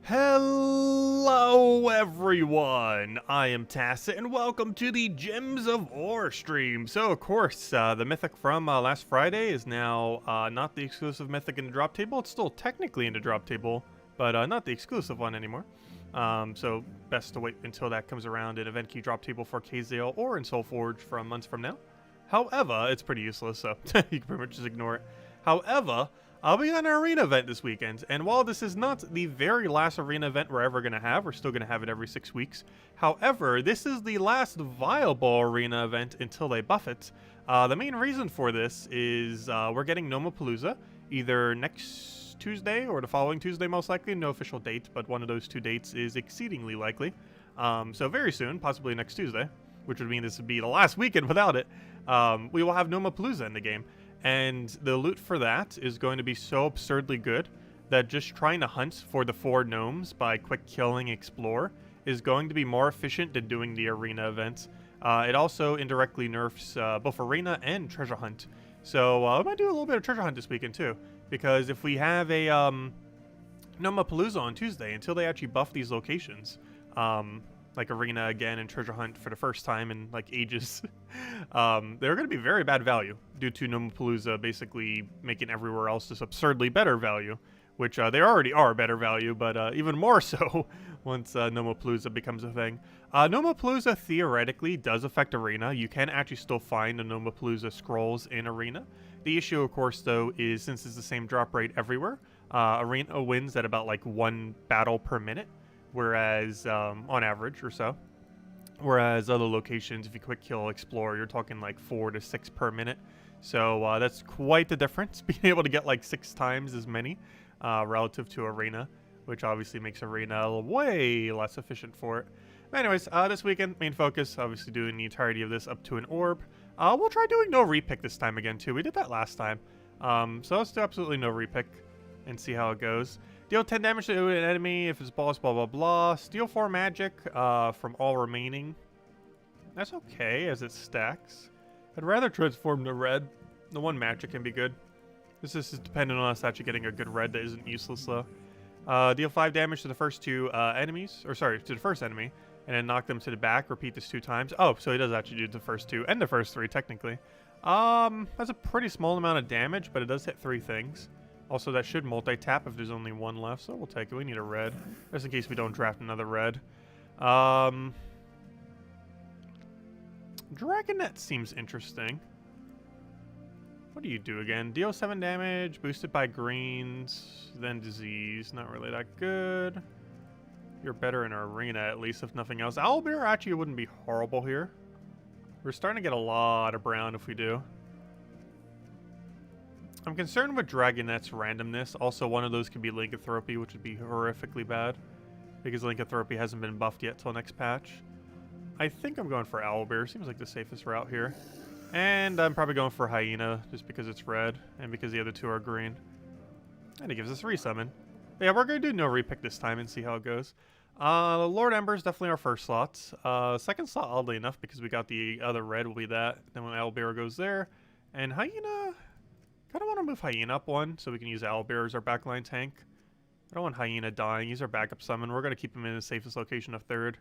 Hello everyone, I am Tacit and welcome to the Gems of Ore stream. So of course, the mythic from last Friday is now not the exclusive mythic in the drop table. It's still technically in the drop table, but not the exclusive one anymore. So best to wait until that comes around in event key drop table for KZL or in Soulforge from months from now. However, it's pretty useless, so you can pretty much just ignore it. However, I'll be on an arena event this weekend, and while this is not the very last arena event we're ever going to have, we're still going to have it every 6 weeks. However, this is the last viable arena event until they buff it. The main reason for this is we're getting Gnome-A-Palooza either next Tuesday or the following Tuesday most likely. No official date, but one of those two dates is exceedingly likely. So very soon, possibly next Tuesday, which would mean this would be the last weekend without it, we will have Gnome-A-Palooza in the game. And the loot for that is going to be so absurdly good that just trying to hunt for the 4 gnomes by quick killing Explore is going to be more efficient than doing the arena event. It also indirectly nerfs both arena and treasure hunt. So I might do a little bit of treasure hunt this weekend too, because if we have a Gnome-A-Palooza on Tuesday until they actually buff these locations, like arena again and treasure hunt for the first time in like ages, they're going to be very bad value due to Gnome-A-Palooza basically making everywhere else this absurdly better value, which they already are better value, but even more so once Gnome-A-Palooza becomes a thing. Gnome-A-Palooza theoretically does affect arena. You can actually still find the Gnome-A-Palooza scrolls in arena. The issue, of course, though, is since it's the same drop rate everywhere, arena wins at about like 1 battle per minute. Whereas, on average or so, whereas other locations, if you quick kill Explore, you're talking like 4 to 6 per minute. So that's quite the difference, being able to get like 6 times as many relative to Arena, which obviously makes Arena way less efficient for it. But anyways, this weekend, main focus, obviously doing the entirety of this up to an orb. We'll try doing no repick this time again too. We did that last time. So let's do absolutely no repick and see how it goes. Deal 10 damage to an enemy if it's boss, blah, blah, blah. Steal 4 magic from all remaining. That's okay, as it stacks. I'd rather transform to red. The 1 magic can be good. This is dependent on us actually getting a good red that isn't useless, though. Deal 5 damage to the first 2 enemies. Or, sorry, to the first enemy. And then knock them to the back. Repeat this 2 times. Oh, so he does actually do the first 2 and the first 3, technically. That's a pretty small amount of damage, but it does hit 3 things. Also, that should multi-tap if there's only 1 left, so we'll take it. We need a red, just in case we don't draft another red. Dragonet seems interesting. What do you do again? Deal 7 damage, boosted by greens, then disease. Not really that good. You're better in arena, at least, if nothing else. Owlbear actually wouldn't be horrible here. We're starting to get a lot of brown if we do. I'm concerned with Dragonet's randomness. Also, one of those could be Lycanthropy, which would be horrifically bad, because Lycanthropy hasn't been buffed yet till next patch. I think I'm going for Owlbear. Seems like the safest route here. And I'm probably going for Hyena, just because it's red, and because the other 2 are green. And it gives us resummon. But yeah, we're going to do no repick this time and see how it goes. Lord Ember is definitely our first slot. Second slot, oddly enough, because we got the other red, will be that. Then when Owlbear goes there. And Hyena... kind of want to move Hyena up 1 so we can use Owlbear as our backline tank. I don't want Hyena dying. He's our backup summon. We're going to keep him in the safest location of 3rd.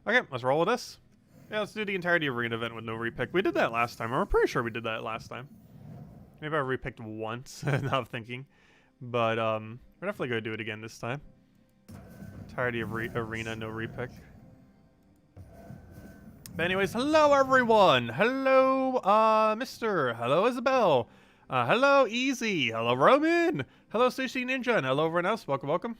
Okay, let's roll with this. Yeah, let's do the entirety of arena event with no repick. We did that last time. I'm pretty sure we did that last time. Maybe I repicked once, now I'm thinking. But we're definitely going to do it again this time. Entirety of arena, no repick. But anyways, hello everyone! Hello, Mr. Hello, Isabel! Hello, Easy. Hello, Roman. Hello, Sushi Ninja. And hello, everyone else. Welcome, welcome.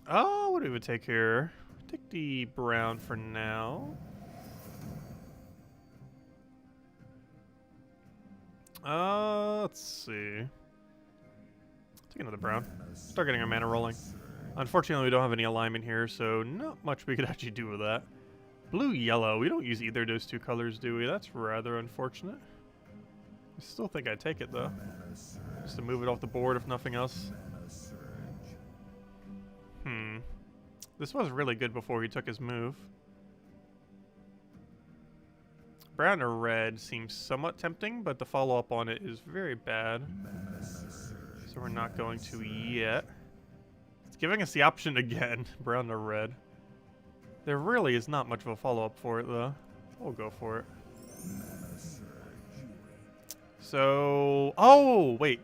Oh, what do we would take here? Take the brown for now. Let's see. Take another brown. Start getting our mana rolling. Unfortunately, we don't have any alignment here, so not much we could actually do with that. Blue, yellow. We don't use either of those 2 colors, do we? That's rather unfortunate. I still think I'd take it, though. Just to move it off the board, if nothing else. This was really good before he took his move. Brown or red seems somewhat tempting, but the follow-up on it is very bad. So So we're not going to yet. It's giving us the option again, brown to red. There really is not much of a follow-up for it, though. We'll go for it. So... Oh, wait.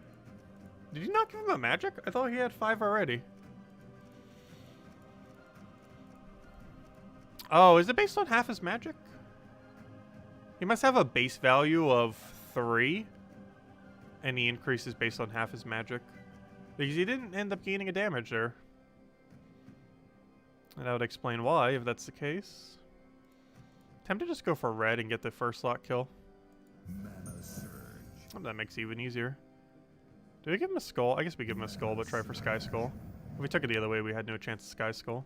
Did you not give him a magic? I thought he had 5 already. Oh, is it based on half his magic? He must have a base value of 3. And he increases based on half his magic. Because he didn't end up gaining a damage there. And that would explain why, if that's the case. Time to just go for red and get the first slot kill. Oh, that makes it even easier. Do we give him a skull? I guess we give him a skull, but try for Sky Skull. If we took it the other way, we had no chance of Sky Skull.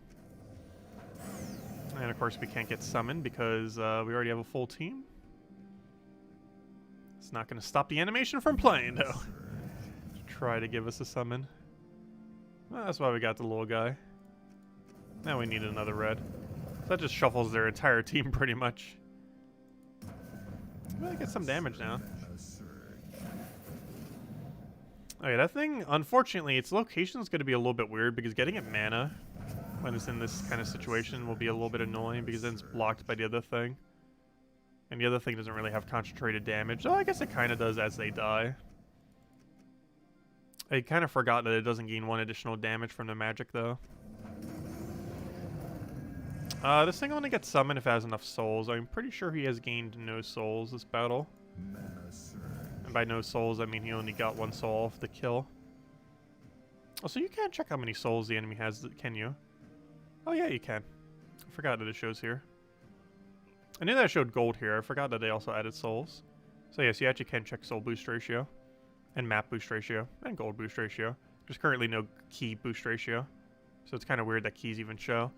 And of course we can't get summoned because we already have a full team. It's not going to stop the animation from playing, though. Try to give us a summon. Well, that's why we got the little guy. Now we need another red. So that just shuffles their entire team pretty much. Really get some damage now. Okay, that thing, unfortunately, its location is going to be a little bit weird because getting it mana when it's in this kind of situation will be a little bit annoying because then it's blocked by the other thing. And the other thing doesn't really have concentrated damage. Oh, I guess it kind of does as they die. I kind of forgot that it doesn't gain 1 additional damage from the magic, though. This thing only gets summoned if it has enough souls. I'm pretty sure he has gained no souls this battle. And by no souls, I mean he only got 1 soul off the kill. Oh, so you can't check how many souls the enemy has, can you? Oh yeah, you can. I forgot that it shows here. I knew that it showed gold here. I forgot that they also added souls. So yes, you actually can check soul boost ratio. And map boost ratio. And gold boost ratio. There's currently no key boost ratio. So it's kind of weird that keys even show.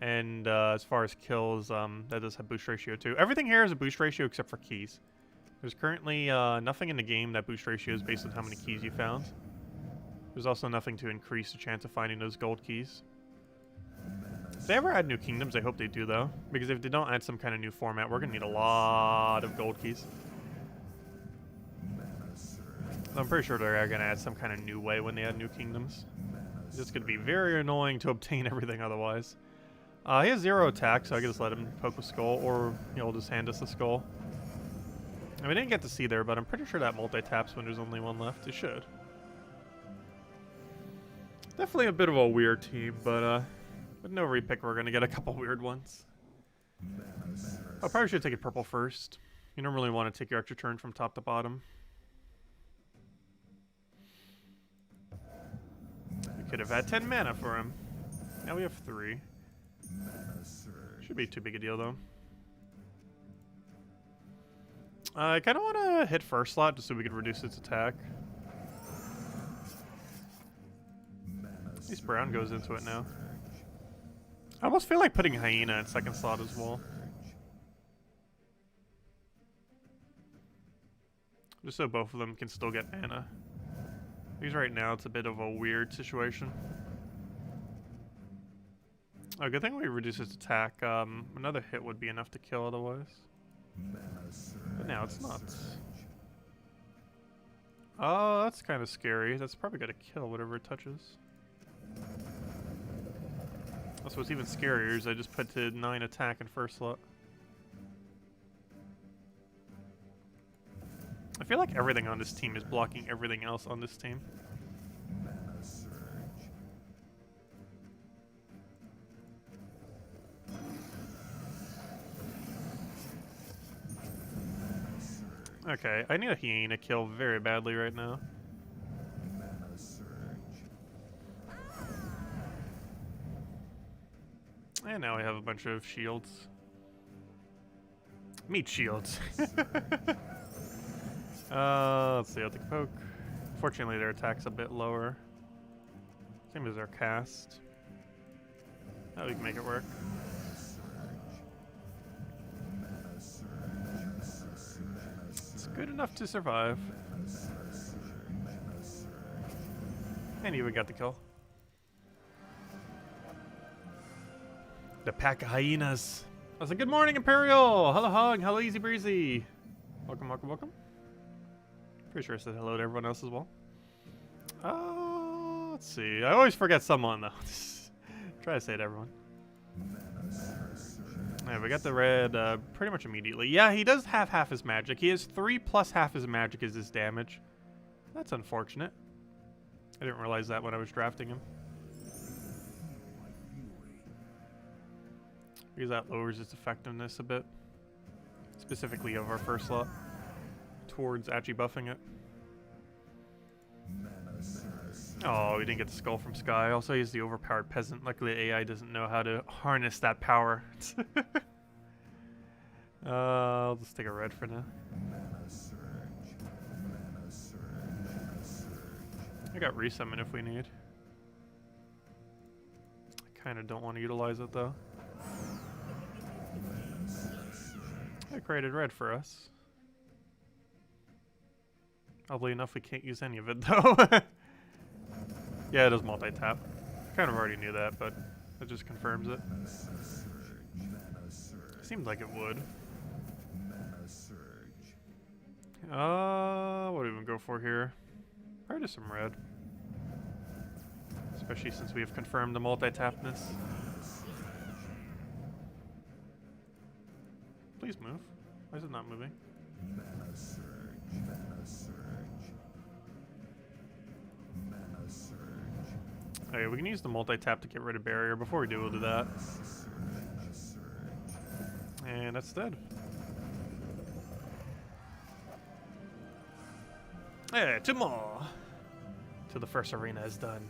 And as far as kills, that does have boost ratio too. Everything here is a boost ratio except for keys. There's currently nothing in the game that boost ratio is based on how many keys you found. There's also nothing to increase the chance of finding those gold keys. If they ever add new kingdoms, I hope they do though. Because if they don't add some kind of new format, we're going to need a lot of gold keys. I'm pretty sure they're going to add some kind of new way when they add new kingdoms. It's going to be very annoying to obtain everything otherwise. He has 0 attack, so I can just let him poke with skull, or he'll just hand us the skull. And we didn't get to see there, but I'm pretty sure that multi-taps when there's only 1 left. It should. Definitely a bit of a weird team, but with no repick, we're going to get a couple weird ones. I probably should take it purple first. You don't really want to take your extra turn from top to bottom. We could have had 10 mana for him. Now we have 3. Should be too big a deal, though. I kind of want to hit first slot just so we could reduce its attack. At least brown goes into it now. I almost feel like putting hyena in second slot as well. Just so both of them can still get mana. Because right now it's a bit of a weird situation. Oh, good thing we reduce its attack. Another hit would be enough to kill otherwise. But now it's not. Oh, that's kind of scary. That's probably going to kill whatever it touches. That's what's even scarier is I just put to 9 attack in first slot. I feel like everything on this team is blocking everything else on this team. Okay, I need a hyena kill very badly right now. And now we have a bunch of shields. Meat shields. Let's see, I'll take a poke. Fortunately, their attack's a bit lower. Same as their cast. Oh, we can make it work. Good enough to survive. And he even got the kill. The pack of hyenas. I was like, good morning, Imperial! Hello, Hog. Hello, Easy Breezy. Welcome, welcome, welcome. Pretty sure I said hello to everyone else as well. Let's see. I always forget someone though. Try to say it, everyone. Yeah, we got the red pretty much immediately. Yeah, he does have half his magic. He has 3 plus half his magic is his damage. That's unfortunate. I didn't realize that when I was drafting him. Because that lowers its effectiveness a bit. Specifically of our first slot. Towards actually buffing it. Oh, we didn't get the skull from Sky. Also, he's the overpowered peasant. Luckily, the AI doesn't know how to harness that power. I'll just take a red for now. I got resummon if we need. I kind of don't want to utilize it though. I created red for us. Oddly enough, we can't use any of it though. Yeah, it does multi-tap. Kind of already knew that, but it just confirms it. Seemed like it would. What do we even go for here? Probably just some red. Especially since we have confirmed the multi-tapness. Please move. Why is it not moving? Okay, we can use the multi-tap to get rid of barrier. Before we do, we'll do that. And that's dead. Hey, 2 more. Till the first arena is done.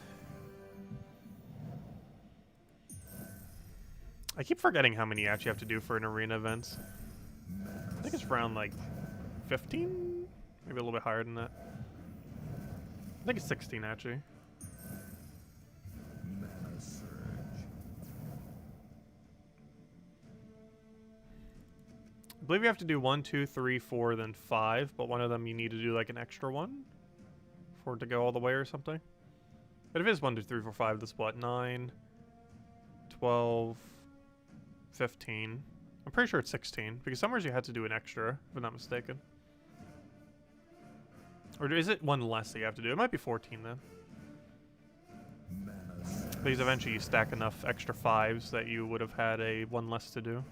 I keep forgetting how many you actually have to do for an arena event. I think it's around like 15? Maybe a little bit higher than that. I think it's 16 actually. I believe you have to do 1, 2, 3, 4, then 5, but one of them you need to do like an extra one for it to go all the way or something. But if it is 1, 2, 3, 4, 5, that's what? 9, 12, 15. I'm pretty sure it's 16, because somewhere you had to do an extra, if I'm not mistaken. Or is it one less that you have to do? It might be 14 then. Because eventually you stack enough extra 5s that you would have had a 1 less to do.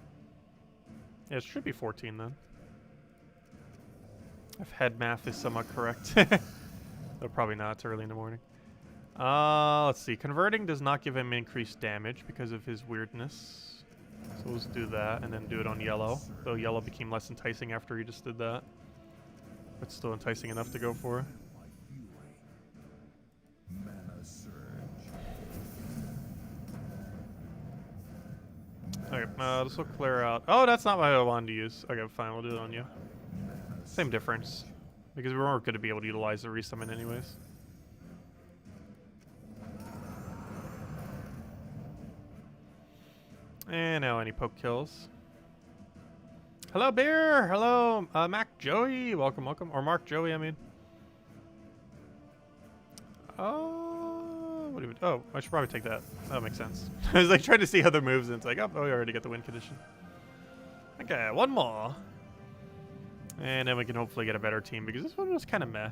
Yeah, it should be 14 then. If head math is somewhat correct. Though probably not, it's early in the morning. Let's see. Converting does not give him increased damage because of his weirdness. So let's do that and then do it on yellow. Though yellow became less enticing after he just did that. But still enticing enough to go for. Okay, this will clear out. Oh, that's not what I wanted to use. Okay, fine, we'll do it on you. Same difference. Because we weren't going to be able to utilize the resummon anyways. And now any poke kills. Hello, Bear! Hello, Mac Joey! Welcome, welcome. Or Mark Joey, I mean. What do we, oh, I should probably take that. That makes sense. I was like trying to see other moves and it's like, oh, we already got the win condition. Okay, 1 more. And then we can hopefully get a better team because this one was kind of meh.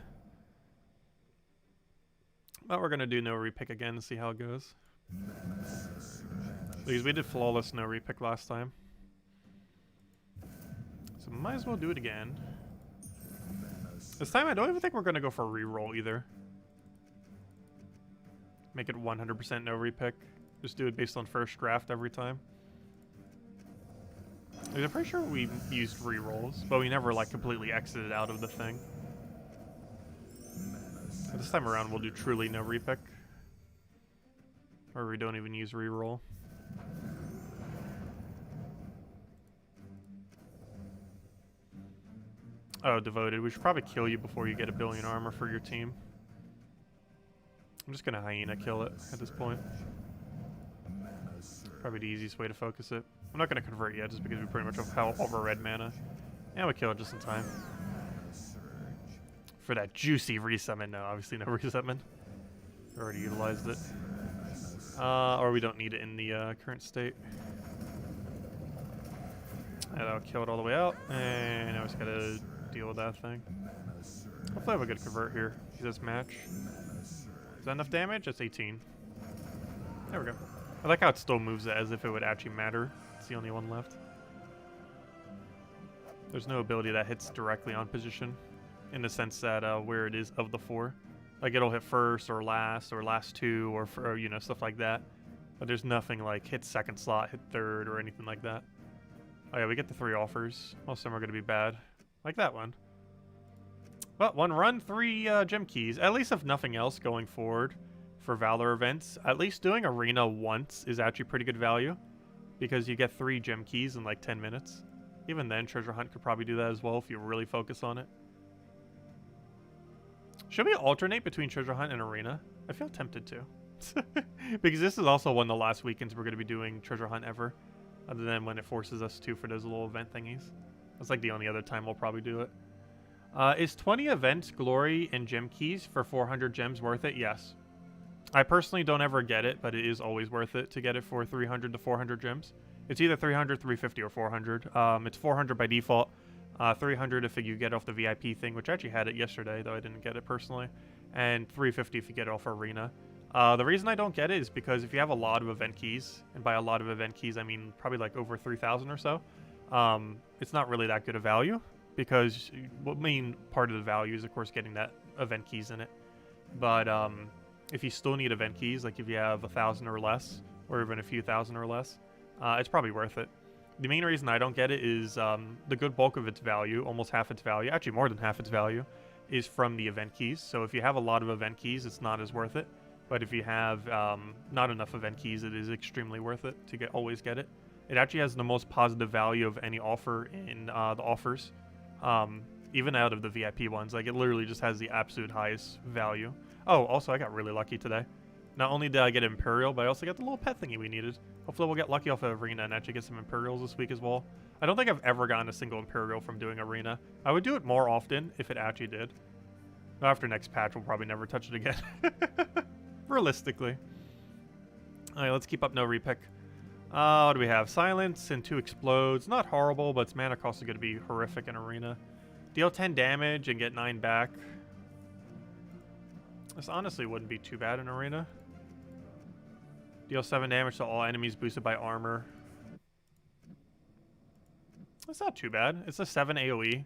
But we're going to do no repick again and see how it goes. Because we did flawless no repick last time. So might as well do it again. This time I don't even think we're going to go for a reroll either. Make it 100% no repick. Just do it based on first draft every time. I'm pretty sure we used rerolls, but we never like completely exited out of the thing. But this time around we'll do truly no repick. Or we don't even use reroll. Oh, devoted. We should probably kill you before you get 1 billion armor for your team. I'm just gonna hyena kill it at this point. Probably the easiest way to focus it. I'm not gonna convert yet just because we pretty much have over red mana. And we kill it just in time. For that juicy resummon. No, obviously no resummon. Already utilized it. Or we don't need it in the current state. And I'll kill it all the way out. And now we just gotta deal with that thing. Hopefully I have a good convert here. He says match. Is that enough damage? That's 18. There we go. I like how it still moves it as if it would actually matter. It's the only one left. There's no ability that hits directly on position, in the sense that where it is of the 4. Like it'll hit first or last 2 or you know, stuff like that. But there's nothing like hit second slot, hit third, or anything like that. Oh yeah, we get the 3 offers. Most of them are going to be bad. Like that one. But 1 run, 3 gem keys. At least if nothing else going forward for Valor events, at least doing Arena once is actually pretty good value. Because you get 3 gem keys in like 10 minutes. Even then, Treasure Hunt could probably do that as well if you really focus on it. Should we alternate between Treasure Hunt and Arena? I feel tempted to. Because this is also one of the last weekends we're going to be doing Treasure Hunt ever. Other than when it forces us to for those little event thingies. That's like the only other time we'll probably do it. Is 20 events, glory, and gem keys for 400 gems worth it? Yes. I personally don't ever get it, but it is always worth it to get it for 300 to 400 gems. It's either 300, 350, or 400. It's 400 by default. 300 if you get off the VIP thing, which I actually had it yesterday, though I didn't get it personally. And 350 if you get it off Arena. The reason I don't get it is because if you have a lot of event keys, and by a lot of event keys I mean probably like over 3,000 or so, it's not really that good a value. Because the main part of the value is of course getting that event keys in it. But if you still need event keys, like if you have 1,000 or less, or even a few thousand or less, it's probably worth it. The main reason I don't get it is the good bulk of its value, almost half its value, actually more than half its value, is from the event keys. So if you have a lot of event keys, it's not as worth it. But if you have not enough event keys, it is extremely worth it to always get it. It actually has the most positive value of any offer in the offers, even out of the VIP ones. Like it literally just has the absolute highest value. Oh, also I got really lucky today. Not only did I get Imperial, but I also got the little pet thingy we needed. Hopefully we'll get lucky off of Arena and actually get some Imperials this week as well. I don't think I've ever gotten a single Imperial from doing Arena. I would do it more often if it actually did. After next patch, we'll probably never touch it again. Realistically. Alright, let's keep up no repick. What do we have? Silence and 2 explodes. Not horrible, but its mana cost is going to be horrific in Arena. Deal 10 damage and get 9 back. This honestly wouldn't be too bad in Arena. Deal 7 damage to all enemies boosted by armor. That's not too bad. It's a 7 AoE.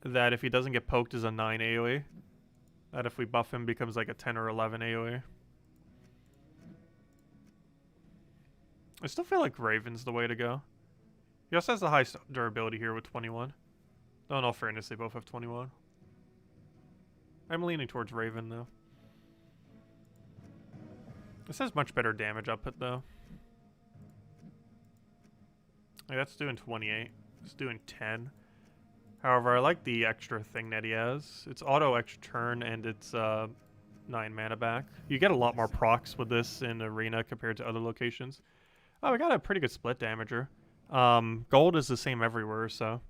That if he doesn't get poked is a 9 AoE. That if we buff him becomes like a 10 or 11 AoE. I still feel like Raven's the way to go. He also has the highest durability here with 21. Though in all fairness, they both have 21. I'm leaning towards Raven though. This has much better damage output though. Like, that's doing 28. It's doing 10. However, I like the extra thing that he has. It's auto extra turn and it's 9 mana back. You get a lot more procs with this in Arena compared to other locations. Oh, we got a pretty good split damager. Gold is the same everywhere, so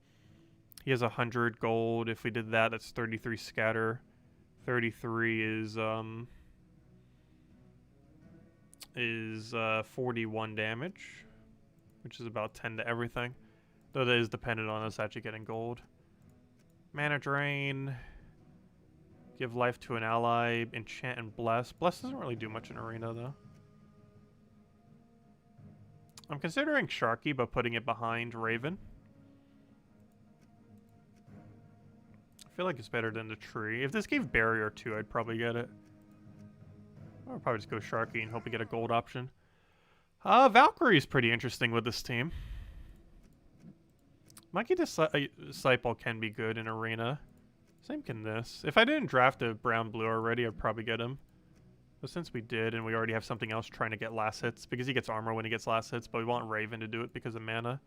he has 100 gold. If we did that, that's 33 scatter. 33 is 41 damage, which is about 10 to everything. Though that is dependent on us actually getting gold. Mana drain. Give life to an ally. Enchant and bless. Bless doesn't really do much in Arena though. I'm considering Sharky, but putting it behind Raven. I feel like it's better than the tree. If this gave Barrier 2, I'd probably get it. Or probably just go Sharky and hope we get a gold option. Valkyrie is pretty interesting with this team. Monkey Disciple can be good in Arena. Same can this. If I didn't draft a brown-blue already, I'd probably get him. But since we did, and we already have something else trying to get last hits, because he gets armor when he gets last hits, but we want Raven to do it because of mana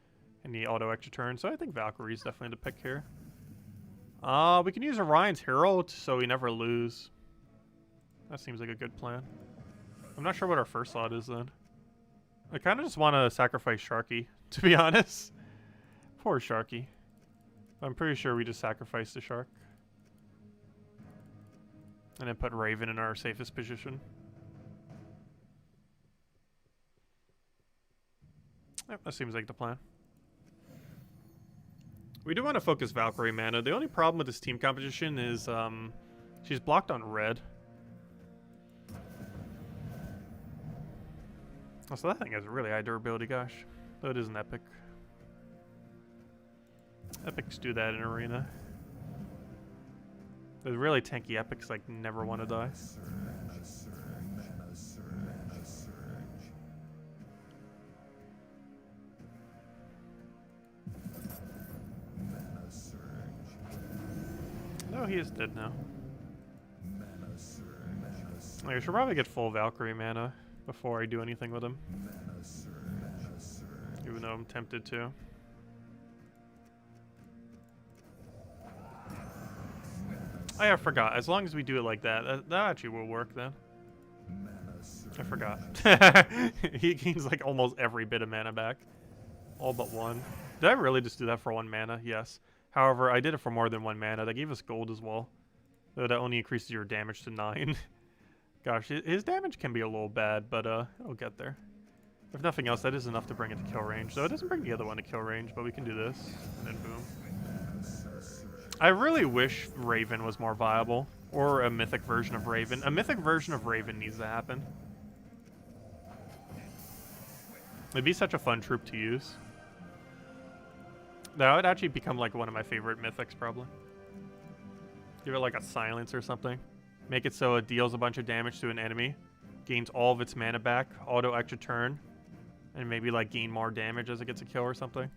and the auto extra turn, so I think Valkyrie's definitely the pick here. We can use Orion's Herald so we never lose. That seems like a good plan. I'm not sure what our first slot is then. I kind of just want to sacrifice Sharky, to be honest. Poor Sharky. I'm pretty sure we just sacrificed the Shark. And then put Raven in our safest position. Yep, that seems like the plan. We do want to focus Valkyrie mana. The only problem with this team composition is she's blocked on red. Oh, so that thing has really high durability, gosh. Though it is an epic. Epics do that in Arena. The really tanky epics like never want to die. No, he is dead now. I should probably get full Valkyrie mana before I do anything with him. Even though I'm tempted to. Oh yeah, I forgot. As long as we do it like that, that actually will work then. I forgot. He gains like almost every bit of mana back. All but one. Did I really just do that for 1 mana? Yes. However, I did it for more than 1 mana. That gave us gold as well. Though that only increases your damage to 9. Gosh, his damage can be a little bad, but it'll get there. If nothing else, that is enough to bring it to kill range. Though it doesn't bring the other one to kill range, but we can do this. And then boom. I really wish Raven was more viable. Or a mythic version of Raven. A mythic version of Raven needs to happen. It'd be such a fun troop to use. That would actually become like one of my favorite mythics, probably. Give it like a silence or something. Make it so it deals a bunch of damage to an enemy. Gains all of its mana back. Auto extra turn. And maybe like gain more damage as it gets a kill or something.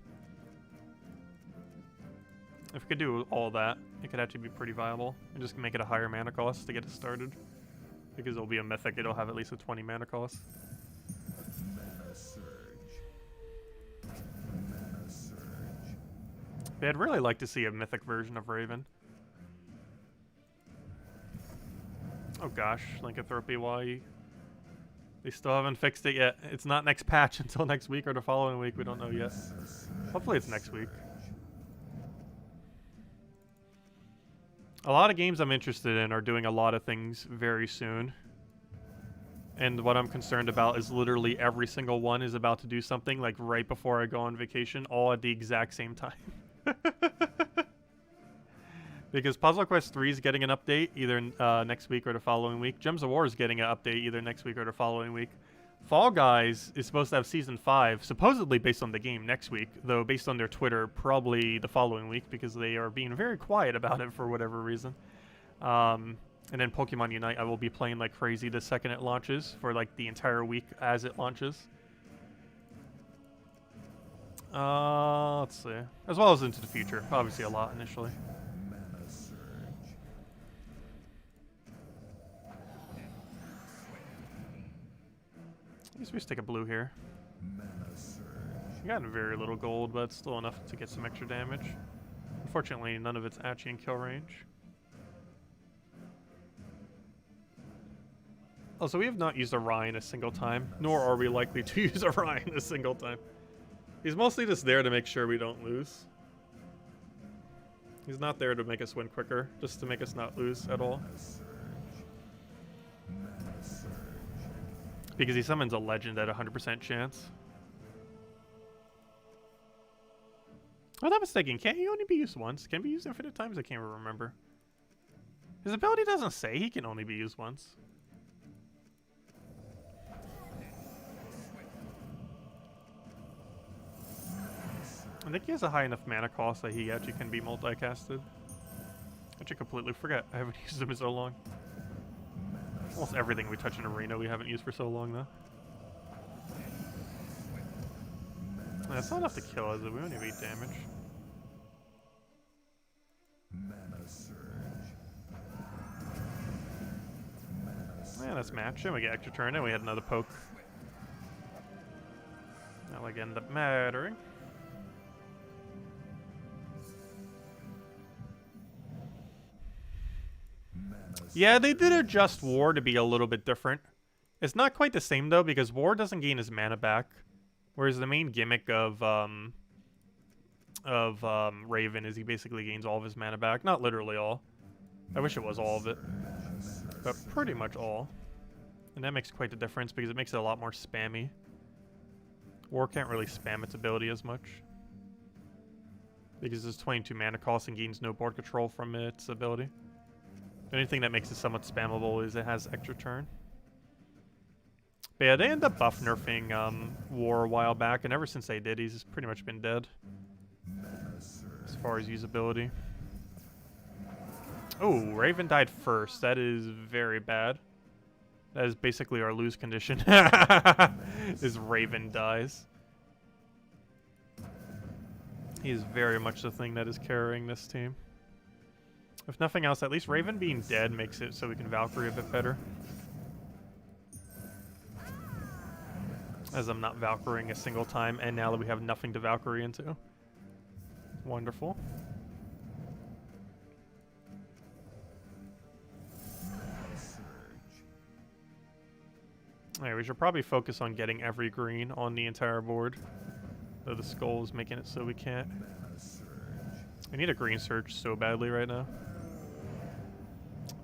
If we could do all that, it could actually be pretty viable. And just make it a higher mana cost to get it started. Because it'll be a mythic, it'll have at least a 20 mana cost. Yeah, I'd really like to see a mythic version of Raven. Oh gosh, Lycanthropy, why? They still haven't fixed it yet. It's not next patch until next week or the following week, we don't know yet. Hopefully it's next week. A lot of games I'm interested in are doing a lot of things very soon. And what I'm concerned about is literally every single one is about to do something like right before I go on vacation, all at the exact same time. Because Puzzle Quest 3 is getting an update either next week or the following week. Gems of War is getting an update either next week or the following week. Fall Guys is supposed to have Season 5, supposedly based on the game next week, though based on their Twitter, probably the following week because they are being very quiet about it for whatever reason. And then Pokemon Unite, I will be playing like crazy the second it launches for like the entire week as it launches. Let's see. As well as into the future. Obviously a lot initially. I guess we just take a blue here. We got very little gold, but it's still enough to get some extra damage. Unfortunately, none of it's actually in kill range. Also, we have not used a Ryan a single time, nor are we likely to use a Ryan a single time. He's mostly just there to make sure we don't lose. He's not there to make us win quicker, just to make us not lose at all. Because he summons a legend at 100% chance. I'm not mistaken, can't he only be used once? Can he be used infinite times? I can't remember. His ability doesn't say he can only be used once. I think he has a high enough mana cost that he actually can be multicasted. I actually completely forget. I haven't used him in so long. Almost everything we touch in Arena we haven't used for so long, though. That's not enough to kill, is it? We only have 8 damage. Yeah, that's match. And we get extra turn, and we had another poke. That like end up mattering. Yeah, they did adjust War to be a little bit different. It's not quite the same, though, because War doesn't gain his mana back. Whereas the main gimmick of Raven is he basically gains all of his mana back. Not literally all. I wish it was all of it. But pretty much all. And that makes quite the difference because it makes it a lot more spammy. War can't really spam its ability as much. Because it's 22 mana cost and gains no board control from its ability. The only thing that makes it somewhat spammable is it has extra turn. But yeah, they ended up buff nerfing War a while back, and ever since they did, he's pretty much been dead. As far as usability. Oh, Raven died first. That is very bad. That is basically our lose condition. Is Raven dies. He is very much the thing that is carrying this team. If nothing else, at least Raven being dead makes it so we can Valkyrie a bit better. As I'm not Valkyrieing a single time, and now that we have nothing to Valkyrie into. Wonderful. Alright, we should probably focus on getting every green on the entire board. Though the skull is making it so we can't. We need a green surge so badly right now.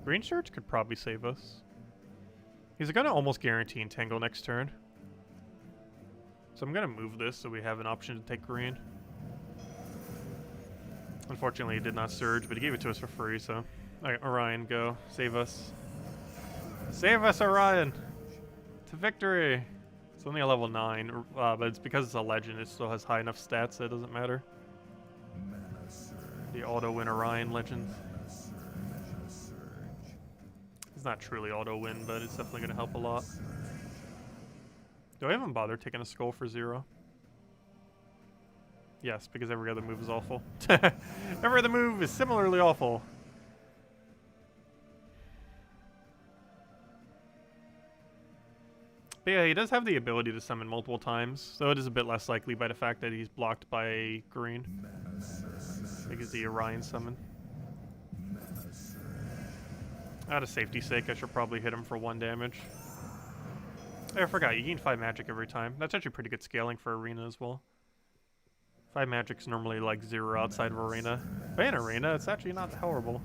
Green surge could probably save us. He's gonna almost guarantee Entangle next turn. So I'm gonna move this so we have an option to take green. Unfortunately, he did not surge, but he gave it to us for free, so... Alright, Orion, go. Save us. Save us, Orion! To victory! It's only a level 9, but it's because it's a legend, it still has high enough stats that it doesn't matter. The auto-win Orion legend. It's not truly auto-win, but it's definitely going to help a lot. Do I even bother taking a skull for 0? Yes, because every other move is awful. Every other move is similarly awful. But yeah, he does have the ability to summon multiple times, so it is a bit less likely by the fact that he's blocked by green. Because the Orion summon. Out of safety's sake, I should probably hit him for 1 damage. Oh, I forgot, you gain 5 magic every time. That's actually pretty good scaling for Arena as well. 5 magic's normally like 0 outside of Arena. But in Arena, it's actually not horrible.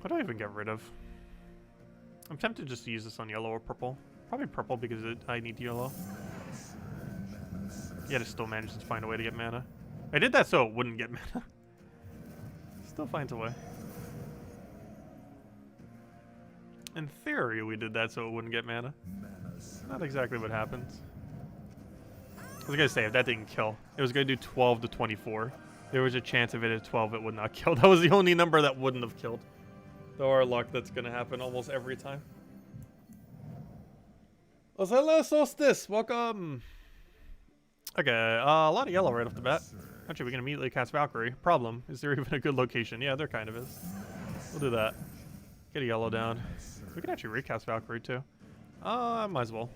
What do I even get rid of? I'm tempted just to use this on yellow or purple. Probably purple because I need yellow. Yet it still manages to find a way to get mana. I did that so it wouldn't get mana. Still finds a way. In theory, we did that so it wouldn't get mana. Not exactly what happens. I was gonna say, if that didn't kill, it was gonna do 12 to 24. There was a chance if it hit 12, it would not kill. That was the only number that wouldn't have killed. Though our luck, that's gonna happen almost every time. Hello, Solstice! Welcome! Okay, a lot of yellow right off the bat. Actually, we can immediately cast Valkyrie. Problem, is there even a good location? Yeah, there kind of is. We'll do that. Get a yellow down. We can actually recast Valkyrie, too. Might as well.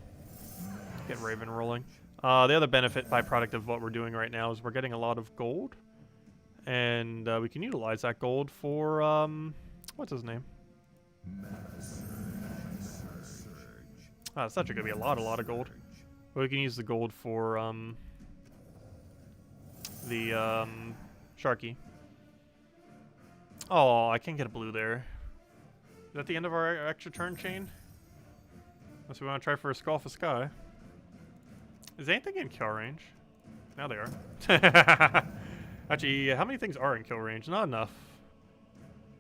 Get Raven rolling. The other benefit, byproduct of what we're doing right now is we're getting a lot of gold. And we can utilize that gold for, what's his name? It's actually going to be a lot of gold. But we can use the gold for, the, Sharky. Oh, I can't get a blue there. Is that the end of our extra turn chain? Unless we want to try for a Skull for Sky. Is anything in kill range? Now they are. Actually, how many things are in kill range? Not enough.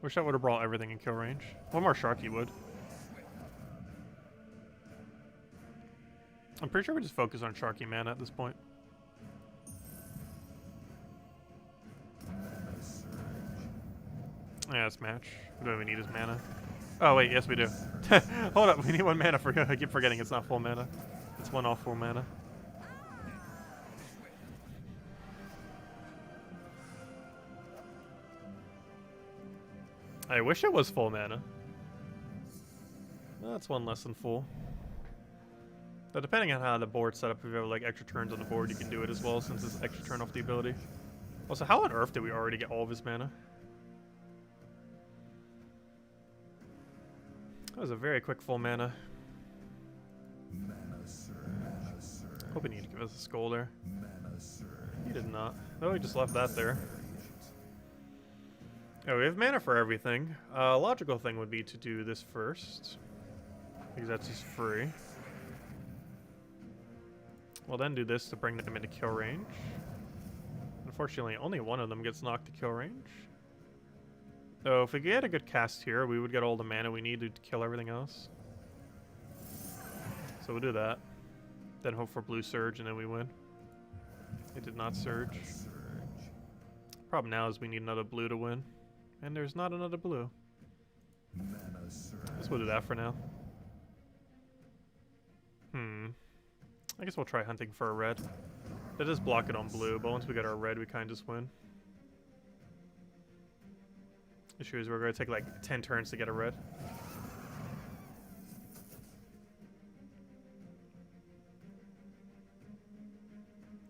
Wish I would have brought everything in kill range. One more Sharky would. I'm pretty sure we just focus on Sharky mana at this point. Yeah, let's match. We don't even need his mana. Oh wait, yes we do. Hold up, we need 1 mana for I keep forgetting it's not full mana. It's 1 off full mana. I wish it was full mana. That's 1 less than full. But depending on how the board's set up, if you have like extra turns on the board, you can do it as well since it's extra turn off the ability. Also, how on earth did we already get all of his mana? That was a very quick full mana. Hoping he'd give us a skull there. He did not. No, he just left that there. Oh, we have mana for everything. Logical thing would be to do this first. Because that's just free. We'll then do this to bring them into kill range. Unfortunately, only one of them gets knocked to kill range. So if we get a good cast here, we would get all the mana we need to kill everything else. so we'll do that. Then hope for blue surge, and then we win. It did not surge. Problem now is we need another blue to win. And there's not another blue. Guess we'll do that for now. I guess we'll try hunting for a red. That does block it on blue, but once we get our red, we kind of just win. Issue is we're going to take like 10 turns to get a red.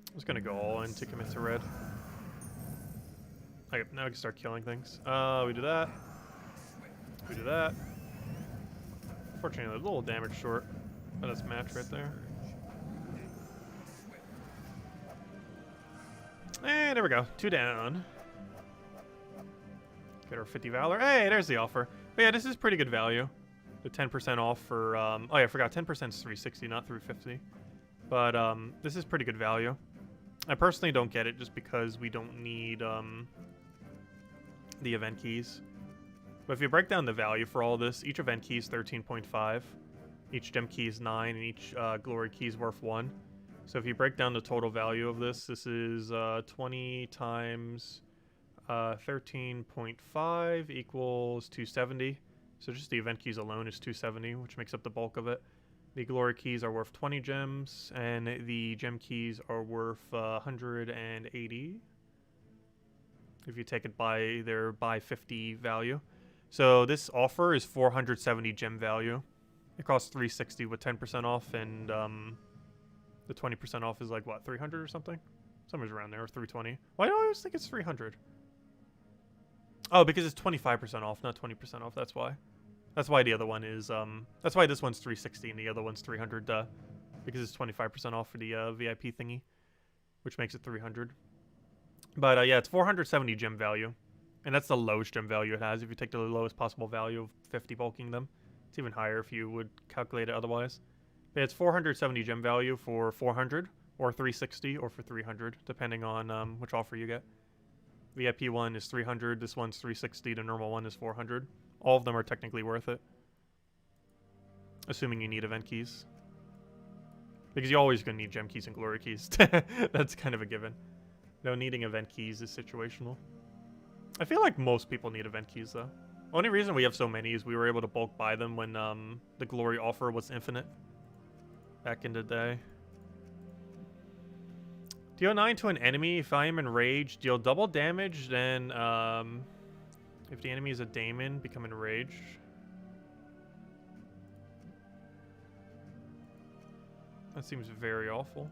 I'm just going to go all in to commit to red. Okay, now we can start killing things. We do that. We do that. Fortunately, a little damage short. But that's match right there. And there we go. 2 down. Get our 50 Valor. Hey, there's the offer. But yeah, this is pretty good value. The 10% off for... oh yeah, I forgot. 10% is 360, not 350. But this is pretty good value. I personally don't get it just because we don't need the event keys. But if you break down the value for all this, each event key is 13.5. Each gem key is 9, and each glory key is worth 1. So if you break down the total value of this, this is 20 times 13.5 equals 270. So just the event keys alone is 270, which makes up the bulk of it. The glory keys are worth 20 gems, and the gem keys are worth 180. If you take it by their buy 50 value. So this offer is 470 gem value. It costs 360 with 10% off, and the 20% off is like, what, 300 or something? Somewhere around there, or 320. Why do I always think it's 300? Oh, because it's 25% off, not 20% off, that's why. That's why the other one is, that's why this one's 360 and the other one's 300, because it's 25% off for the VIP thingy, which makes it 300. But yeah, it's 470 gem value, and that's the lowest gem value it has if you take the lowest possible value of 50 bulking them. It's even higher if you would calculate it otherwise. But it's 470 gem value for 400, or 360, or for 300, depending on which offer you get. VIP one is 300, this one's 360, the normal one is 400. All of them are technically worth it. Assuming you need event keys. Because you're always going to need gem keys and glory keys. That's kind of a given. No, needing event keys is situational. I feel like most people need event keys, though. Only reason we have so many is we were able to bulk buy them when the glory offer was infinite. Back in the day. Deal 9 to an enemy. If I am enraged, deal double damage, then if the enemy is a daemon, become enraged. That seems very awful.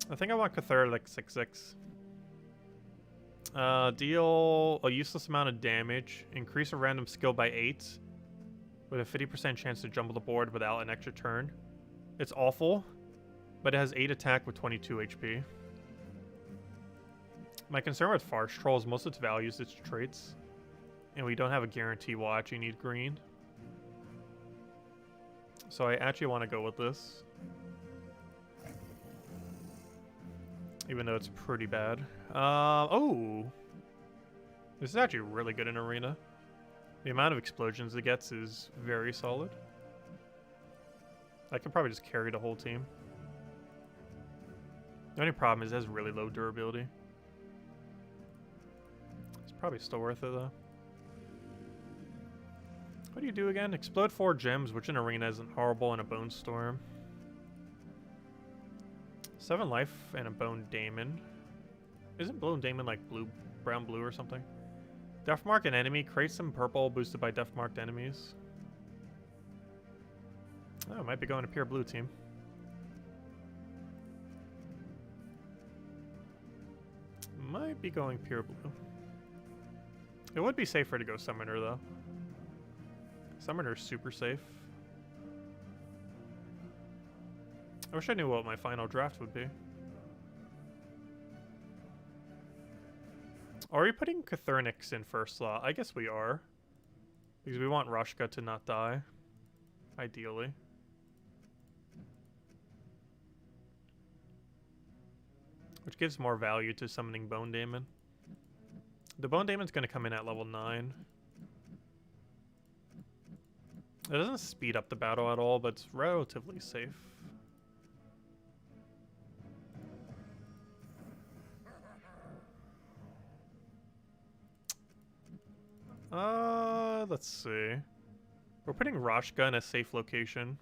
I think I want Cthulhu like ssaszix. Deal a useless amount of damage. Increase a random skill by 8. With a 50% chance to jumble the board without an extra turn. It's awful, but it has 8 attack with 22 HP. My concern with Farce Troll is most of its values, its traits. And we don't have a guarantee we'll actually need green. So I actually want to go with this. Even though it's pretty bad. Oh! This is actually really good in Arena. The amount of explosions it gets is very solid. I could probably just carry the whole team. The only problem is it has really low durability. It's probably still worth it, though. What do you do again? Explode 4 gems, which in Arena isn't horrible, and a Bone Storm. 7 life and a Bone Daemon. Isn't Bone Daemon like blue, brown blue or something? Death mark an enemy, create some purple boosted by death marked enemies. Oh, might be going to pure blue team. Might be going pure blue. It would be safer to go Summoner though. Summoner's super safe. I wish I knew what my final draft would be. Are we putting Cthulhu in first slot? I guess we are. Because we want Rushka to not die. Ideally. Which gives more value to summoning Bone Daemon. The Bone Daemon's going to come in at level 9. It doesn't speed up the battle at all, but it's relatively safe. Let's see. We're putting Roshka in a safe location.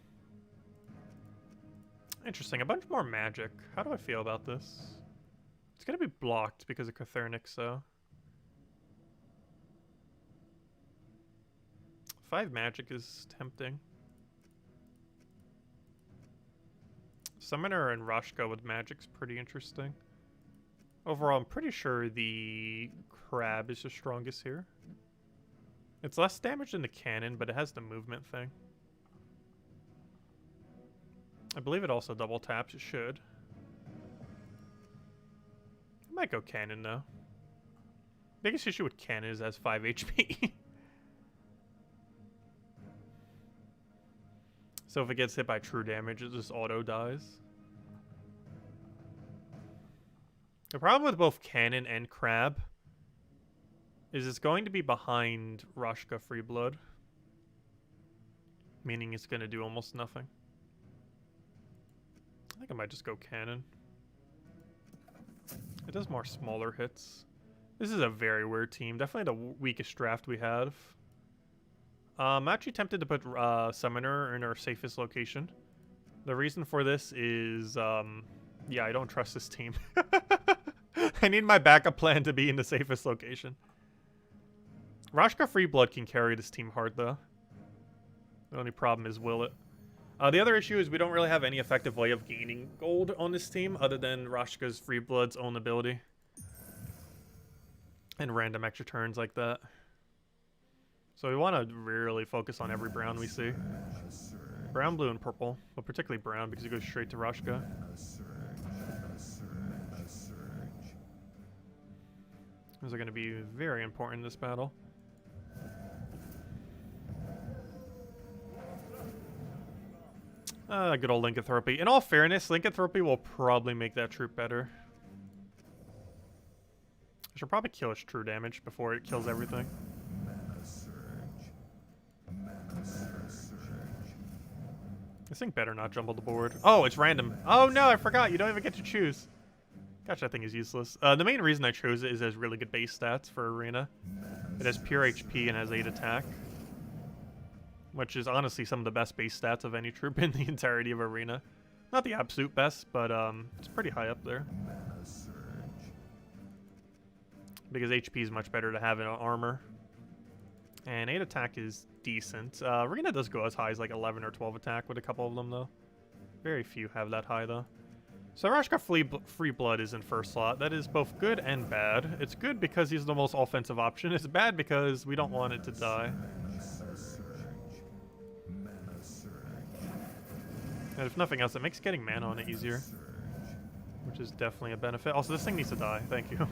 Interesting. A bunch more magic. How do I feel about this? It's gonna be blocked because of Cathernix, so. 5 magic is tempting. Summoner and Roshka with magic's pretty interesting. Overall, I'm pretty sure the crab is the strongest here. It's less damage than the cannon, but it has the movement thing. I believe it also double taps. It should. I might go cannon, though. Biggest issue with cannon is it has 5 HP. So if it gets hit by true damage, it just auto dies. The problem with both cannon and crab is it's going to be behind Roshka Freeblood, meaning it's going to do almost nothing. I think I might just go cannon. It does more smaller hits. This is a very weird team. Definitely the weakest draft we have. I'm actually tempted to put Summoner in our safest location. The reason for this is, yeah, I don't trust this team. I need my backup plan to be in the safest location. Roshka Freeblood can carry this team hard, though. The only problem is, will it? The other issue is we don't really have any effective way of gaining gold on this team other than Roshka's Freeblood's own ability. And random extra turns like that. So we want to really focus on every brown we see. Brown, blue, and purple. But particularly brown because it goes straight to Roshka. Those are going to be very important in this battle. Good old Lycanthropy. In all fairness, Lycanthropy will probably make that troop better. I should probably kill its true damage before it kills everything. This thing better not jumble the board. Oh, it's random. Oh no, I forgot. You don't even get to choose. Gosh, that thing is useless. The main reason I chose it is it has really good base stats for Arena. It has pure HP and has 8 attack. Which is honestly some of the best base stats of any troop in the entirety of Arena. Not the absolute best, but it's pretty high up there. Because HP is much better to have in armor. And 8 attack is decent. Arena does go as high as like 11 or 12 attack with a couple of them, though. Very few have that high, though. So Roshka Freeblood is in first slot. That is both good and bad. It's good because he's the most offensive option. It's bad because we don't want it to die. And if nothing else, it makes getting mana on it easier. Which is definitely a benefit. Also, this thing needs to die. Thank you.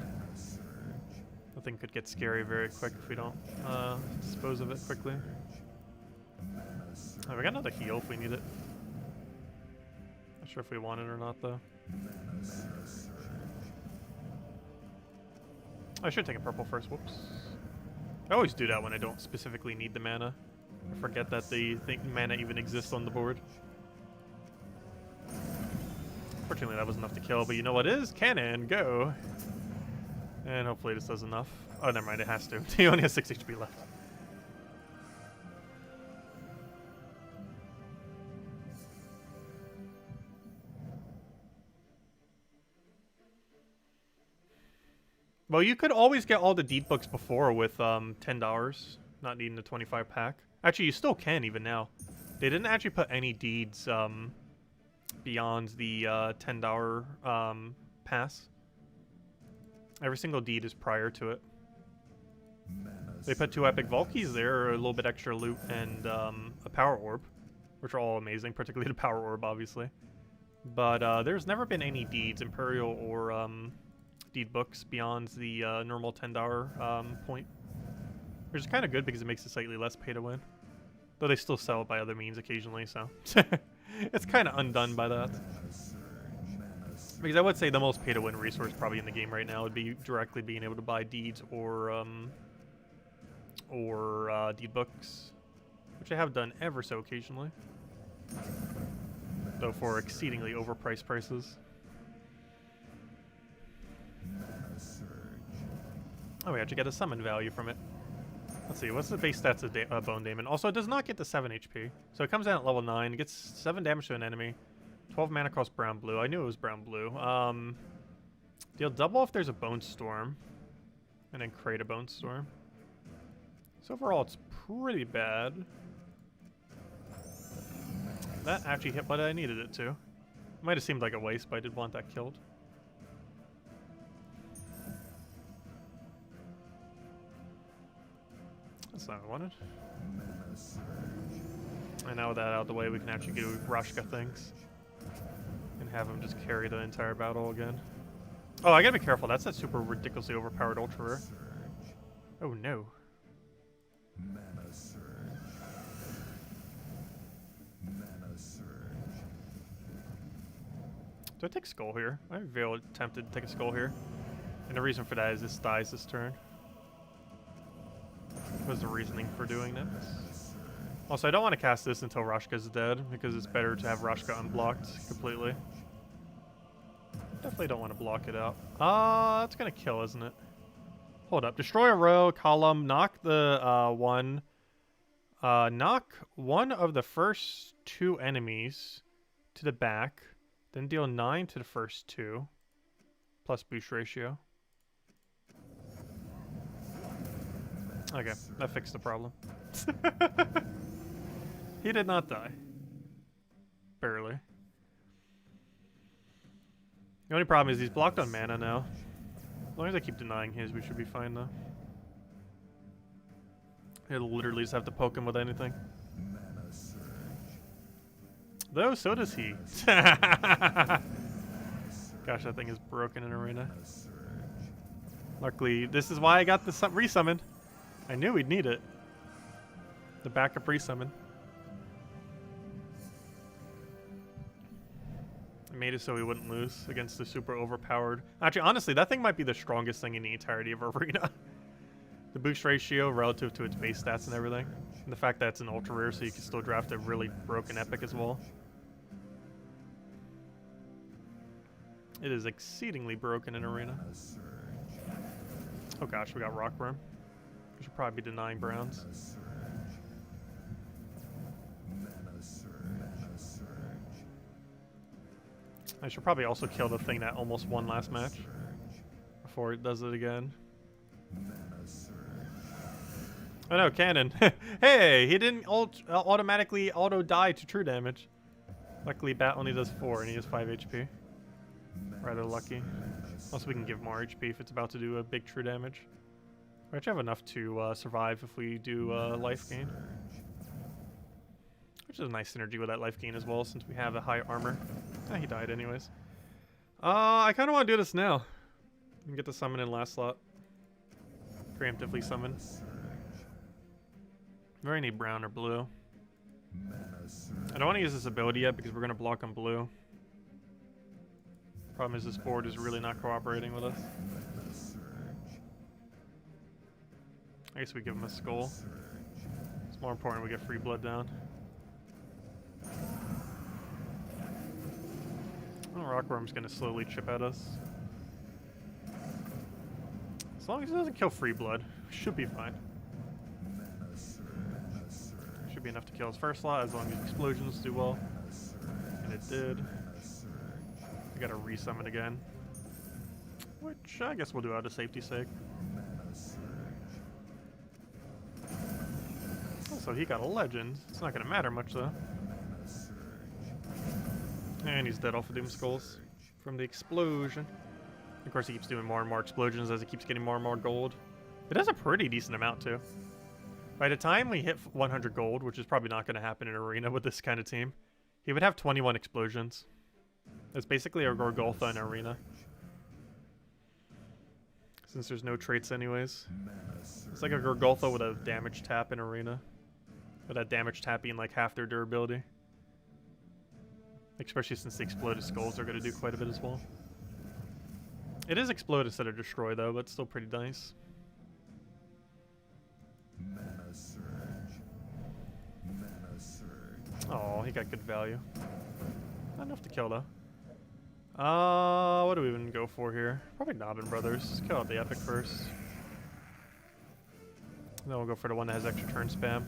The thing could get scary very quick if we don't dispose of it quickly. Oh, we got another heal if we need it. Not sure if we want it or not, though. I should take a purple first. Whoops. I always do that when I don't specifically need the mana. I forget that the mana even exists on the board. Fortunately, that was enough to kill, but you know what is? Cannon, go! And hopefully this does enough. Oh, never mind, it has to. He only has 6 HP left. Well, you could always get all the deed books before with $10, not needing the 25 pack. Actually, you still can even now. They didn't actually put any deeds beyond the $10 pass. Every single deed is prior to it. They put 2 epic Valkies there, a little bit extra loot, and a power orb, which are all amazing, particularly the power orb, obviously. But there's never been any deeds, Imperial or deed books, beyond the normal $10 point. Which is kind of good because it makes it slightly less pay to win. Though they still sell it by other means occasionally, so it's kind of undone by that. Because I would say the most pay-to-win resource probably in the game right now would be directly being able to buy deeds or deed books, which I have done ever so occasionally, though for exceedingly overpriced prices. Oh, we actually get a summon value from it. Let's see, what's the base stats of Bone Daemon? Also, it does not get to 7 HP, so it comes in at level 9, it gets 7 damage to an enemy, 12 mana cost brown-blue. I knew it was brown-blue. Deal double if there's a Bone Storm, and then create a Bone Storm. So overall, it's pretty bad. That actually hit what I needed it to. It might have seemed like a waste, but I did want that killed. That's not what I wanted. And now with that out of the way, we can actually do Rashka things. And have him just carry the entire battle again. Oh, I gotta be careful. That's a super ridiculously overpowered Ultra Rare. Oh no. Do I take Skull here? I'm very tempted to take a Skull here. And the reason for that is this dies this turn. What was the reasoning for doing this? Also, I don't want to cast this until Rashka's dead, because it's better to have Rashka unblocked completely. Definitely don't want to block it out. That's gonna kill, isn't it? Hold up. Destroy a row, column, knock the knock one of the first 2 enemies to the back, then deal 9 to the first 2, plus boost ratio. Okay, that fixed the problem. He did not die. Barely. The only problem is he's blocked on mana now. As long as I keep denying his, we should be fine though. He'll literally just have to poke him with anything. Though, so does he. Gosh, that thing is broken in Arena. Luckily, this is why I got the resummon. I knew we'd need it. The backup resummon. I made it so we wouldn't lose against the super overpowered. Actually, honestly, that thing might be the strongest thing in the entirety of Arena. The boost ratio relative to its base stats and everything. And the fact that it's an ultra rare, so you can still draft a really broken epic as well. It is exceedingly broken in Arena. Oh gosh, we got Rock Worm. We should probably be denying Browns. I should probably also kill the thing that almost won last match before it does it again. Oh no, Cannon. Hey, he didn't automatically auto-die to true damage. Luckily, Bat only does 4 and he has 5 HP. Rather lucky. Also, we can give more HP if it's about to do a big true damage. We actually have enough to survive if we do life gain. Which is a nice synergy with that life gain as well, since we have a high armor. Ah, he died anyways. I kind of want to do this now. We can get the summon in last slot. Preemptively summon. We already need brown or blue. I don't want to use this ability yet because we're going to block on blue. Problem is this board is really not cooperating with us. I guess we give him a skull. It's more important we get free blood down. Oh, Rockworm's gonna slowly chip at us. As long as it doesn't kill free blood, should be fine. Should be enough to kill his first slot as long as explosions do well. And it did. We gotta resummon again. Which I guess we'll do out of safety's sake. Oh, so he got a legend. It's not gonna matter much though. And he's dead off of Doom Skulls from the explosion. Of course, he keeps doing more and more explosions as he keeps getting more and more gold. It does a pretty decent amount too. By the time we hit 100 gold, which is probably not going to happen in Arena with this kind of team, he would have 21 explosions. That's basically our Gorgoltha in Arena. Since there's no traits anyways. It's like a Gorgoltha with a damage tap in Arena. With that damage tap being like half their durability. Especially since the exploded skulls are going to do quite a bit as well. It is explode instead of destroy though, but still pretty nice. Oh, he got good value. Not enough to kill though. What do we even go for here? Probably Nobbin Brothers. Let's kill out the epic first. Then we'll go for the one that has extra turn spam.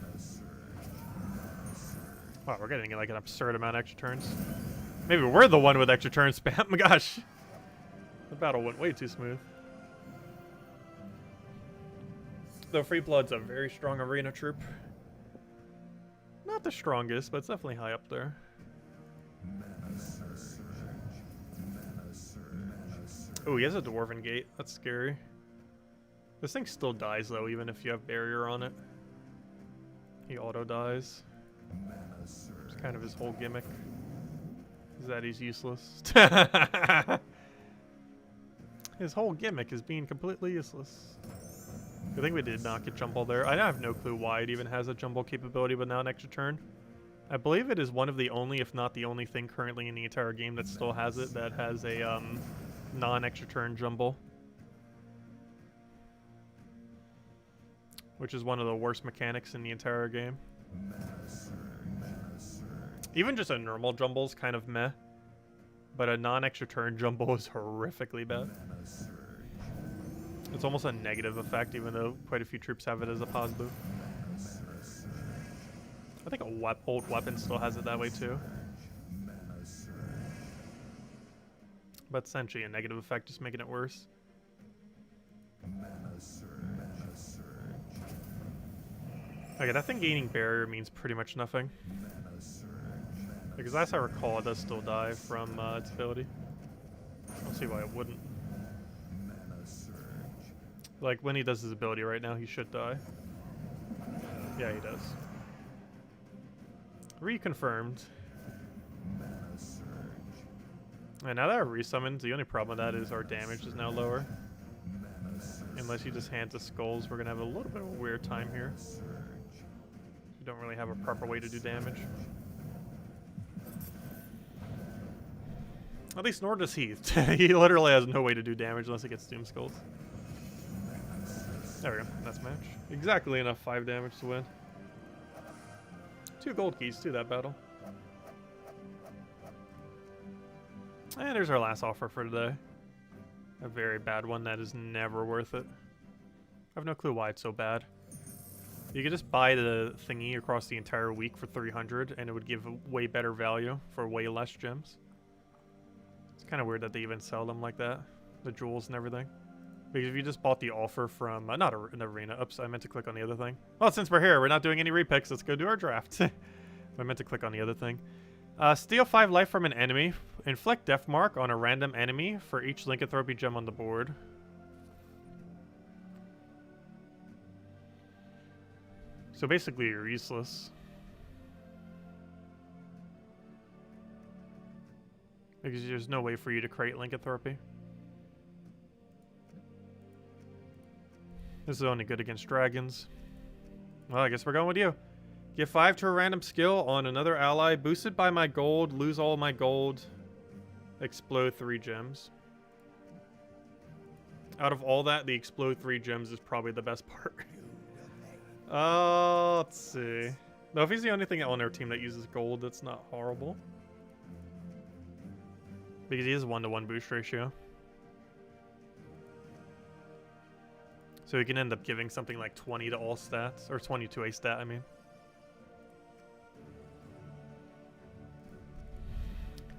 Wow, we're getting like an absurd amount of extra turns. Maybe we're the one with extra turn spam. Gosh. The battle went way too smooth. Though Free Blood's a very strong arena troop. Not the strongest, but it's definitely high up there. Oh, he has a Dwarven Gate. That's scary. This thing still dies, though, even if you have barrier on it. He auto-dies. It's kind of his whole gimmick. Is that he's useless. His whole gimmick is being completely useless. I think we did not get jumble there. I have no clue why it even has a jumble capability, but now an extra turn. I believe it is one of the only, if not the only thing currently in the entire game that still has it, that has a non-extra turn jumble. Which is one of the worst mechanics in the entire game. Even just a normal jumble is kind of meh. But a non-extra turn jumble is horrifically bad. It's almost a negative effect, even though quite a few troops have it as a positive. I think a old weapon still has it that way too. But essentially a negative effect, just making it worse. Okay, that thing gaining barrier means pretty much nothing. Because as I recall, it does still die from its ability. I don't see why it wouldn't. Like, when he does his ability right now, he should die. Yeah, he does. Reconfirmed. And now that I resummoned, the only problem with that is our damage is now lower. Unless he just hands us skulls, we're going to have a little bit of a weird time here. We don't really have a proper way to do damage. At least nor does he. He literally has no way to do damage unless he gets Doom Skulls. There we go. That's match. Exactly enough 5 damage to win. 2 gold keys to that battle. And there's our last offer for today. A very bad one that is never worth it. I have no clue why it's so bad. You could just buy the thingy across the entire week for 300 and it would give way better value for way less gems. It's kind of weird that they even sell them like that. The jewels and everything. Because if you just bought the offer from, not an arena, oops, I meant to click on the other thing. Well, since we're here, we're not doing any repicks, let's go do our draft. I meant to click on the other thing. Steal 5 life from an enemy. Inflict death mark on a random enemy for each lycanthropy gem on the board. So basically, you're useless. Because there's no way for you to create lycanthropy. This is only good against dragons. Well, I guess we're going with you. Give 5 to a random skill on another ally. Boosted by my gold. Lose all my gold. Explode 3 gems. Out of all that, the explode 3 gems is probably the best part. Let's see. No, if he's the only thing on our team that uses gold, that's not horrible. Because he has 1-to-1 boost ratio. So he can end up giving something like 20 to all stats. Or 20 to a stat, I mean.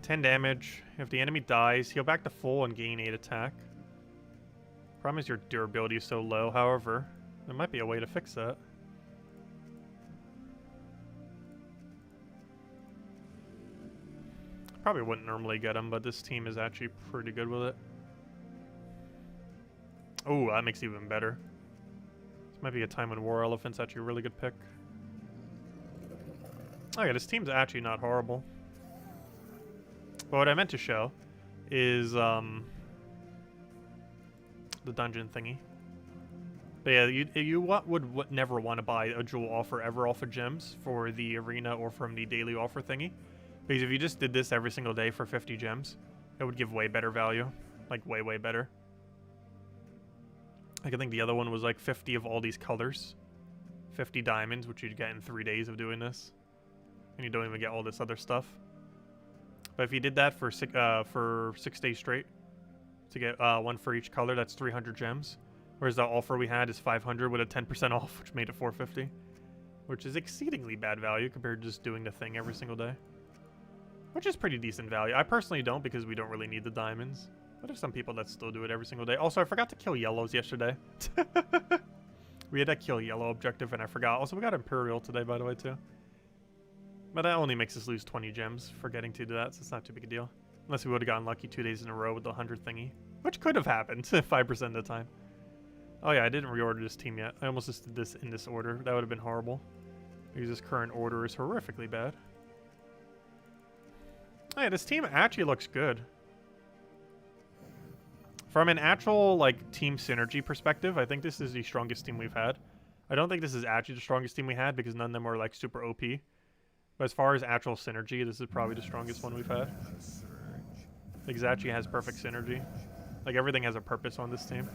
10 damage. If the enemy dies, heal back to full and gain 8 attack. Problem is your durability is so low, however. There might be a way to fix that. Probably wouldn't normally get him, but this team is actually pretty good with it. Oh, that makes it even better. This might be a time when War Elephant's actually a really good pick. Okay, this team's actually not horrible. But what I meant to show is the dungeon thingy. But yeah, you would never want to buy a jewel offer ever off of gems for the arena or from the daily offer thingy. Because if you just did this every single day for 50 gems, it would give way better value. Like, way, way better. Like, I think the other one was like 50 of all these colors. 50 diamonds, which you'd get in 3 days of doing this. and you don't even get all this other stuff. But if you did that for 6 days straight, to get one for each color, that's 300 gems. Whereas the offer we had is 500 with a 10% off, which made it 450. Which is exceedingly bad value compared to just doing the thing every single day. Which is pretty decent value. I personally don't because we don't really need the diamonds. But there's some people that still do it every single day. Also, I forgot to kill yellows yesterday. We had that kill yellow objective and I forgot. Also, we got Imperial today, by the way, too. But that only makes us lose 20 gems forgetting to do that, so it's not too big a deal. Unless we would have gotten lucky 2 days in a row with the 100 thingy. Which could have happened 5% of the time. Oh yeah, I didn't reorder this team yet. I almost just did this in this order. That would have been horrible. Because this current order is horrifically bad. Oh yeah, this team actually looks good. From an actual, like, team synergy perspective, I think this is the strongest team we've had. I don't think this is actually the strongest team we had because none of them were, like, super OP. But as far as actual synergy, this is probably the strongest one we've had. Because it actually has perfect synergy. Like, everything has a purpose on this team.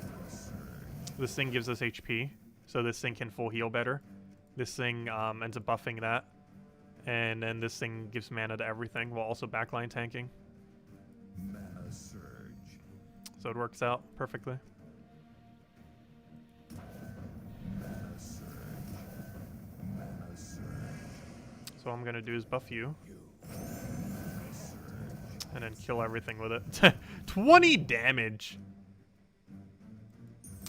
This thing gives us HP, so this thing can full heal better. This thing ends up buffing that. And then this thing gives mana to everything while also backline tanking. Mana surge. So it works out perfectly. Mana surge. Mana surge. So what I'm going to do is buff you. And then kill everything with it. 20 damage!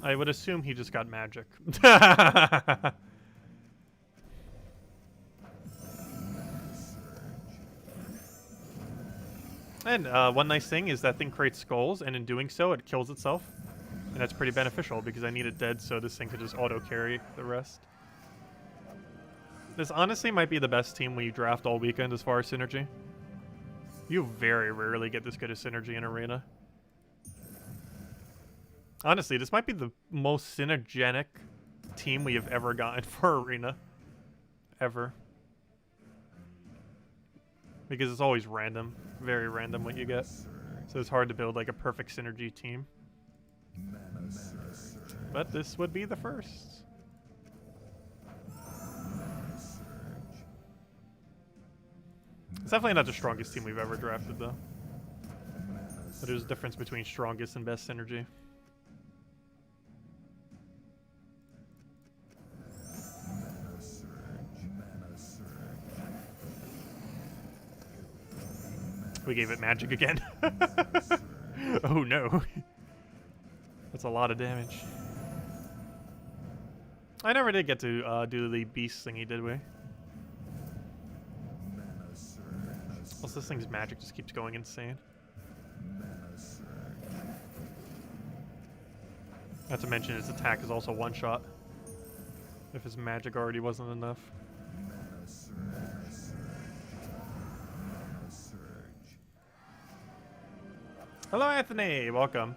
I would assume he just got magic. And one nice thing is that thing creates skulls, and in doing so, it kills itself. And that's pretty beneficial because I need it dead so this thing could just auto-carry the rest. This honestly might be the best team we draft all weekend as far as synergy. You very rarely get this good of synergy in Arena. Honestly, this might be the most synergenic team we have ever gotten for Arena. Ever. Because it's always random. Very random what you get. So it's hard to build like a perfect synergy team. But this would be the first. It's definitely not the strongest team we've ever drafted though. But there's a difference between strongest and best synergy. We gave it magic again. Oh no. That's a lot of damage. I never did get to do the beast thingy, did we? Also, this thing's magic just keeps going insane. Not to mention its attack is also one shot. If his magic already wasn't enough. Hello, Anthony. Welcome.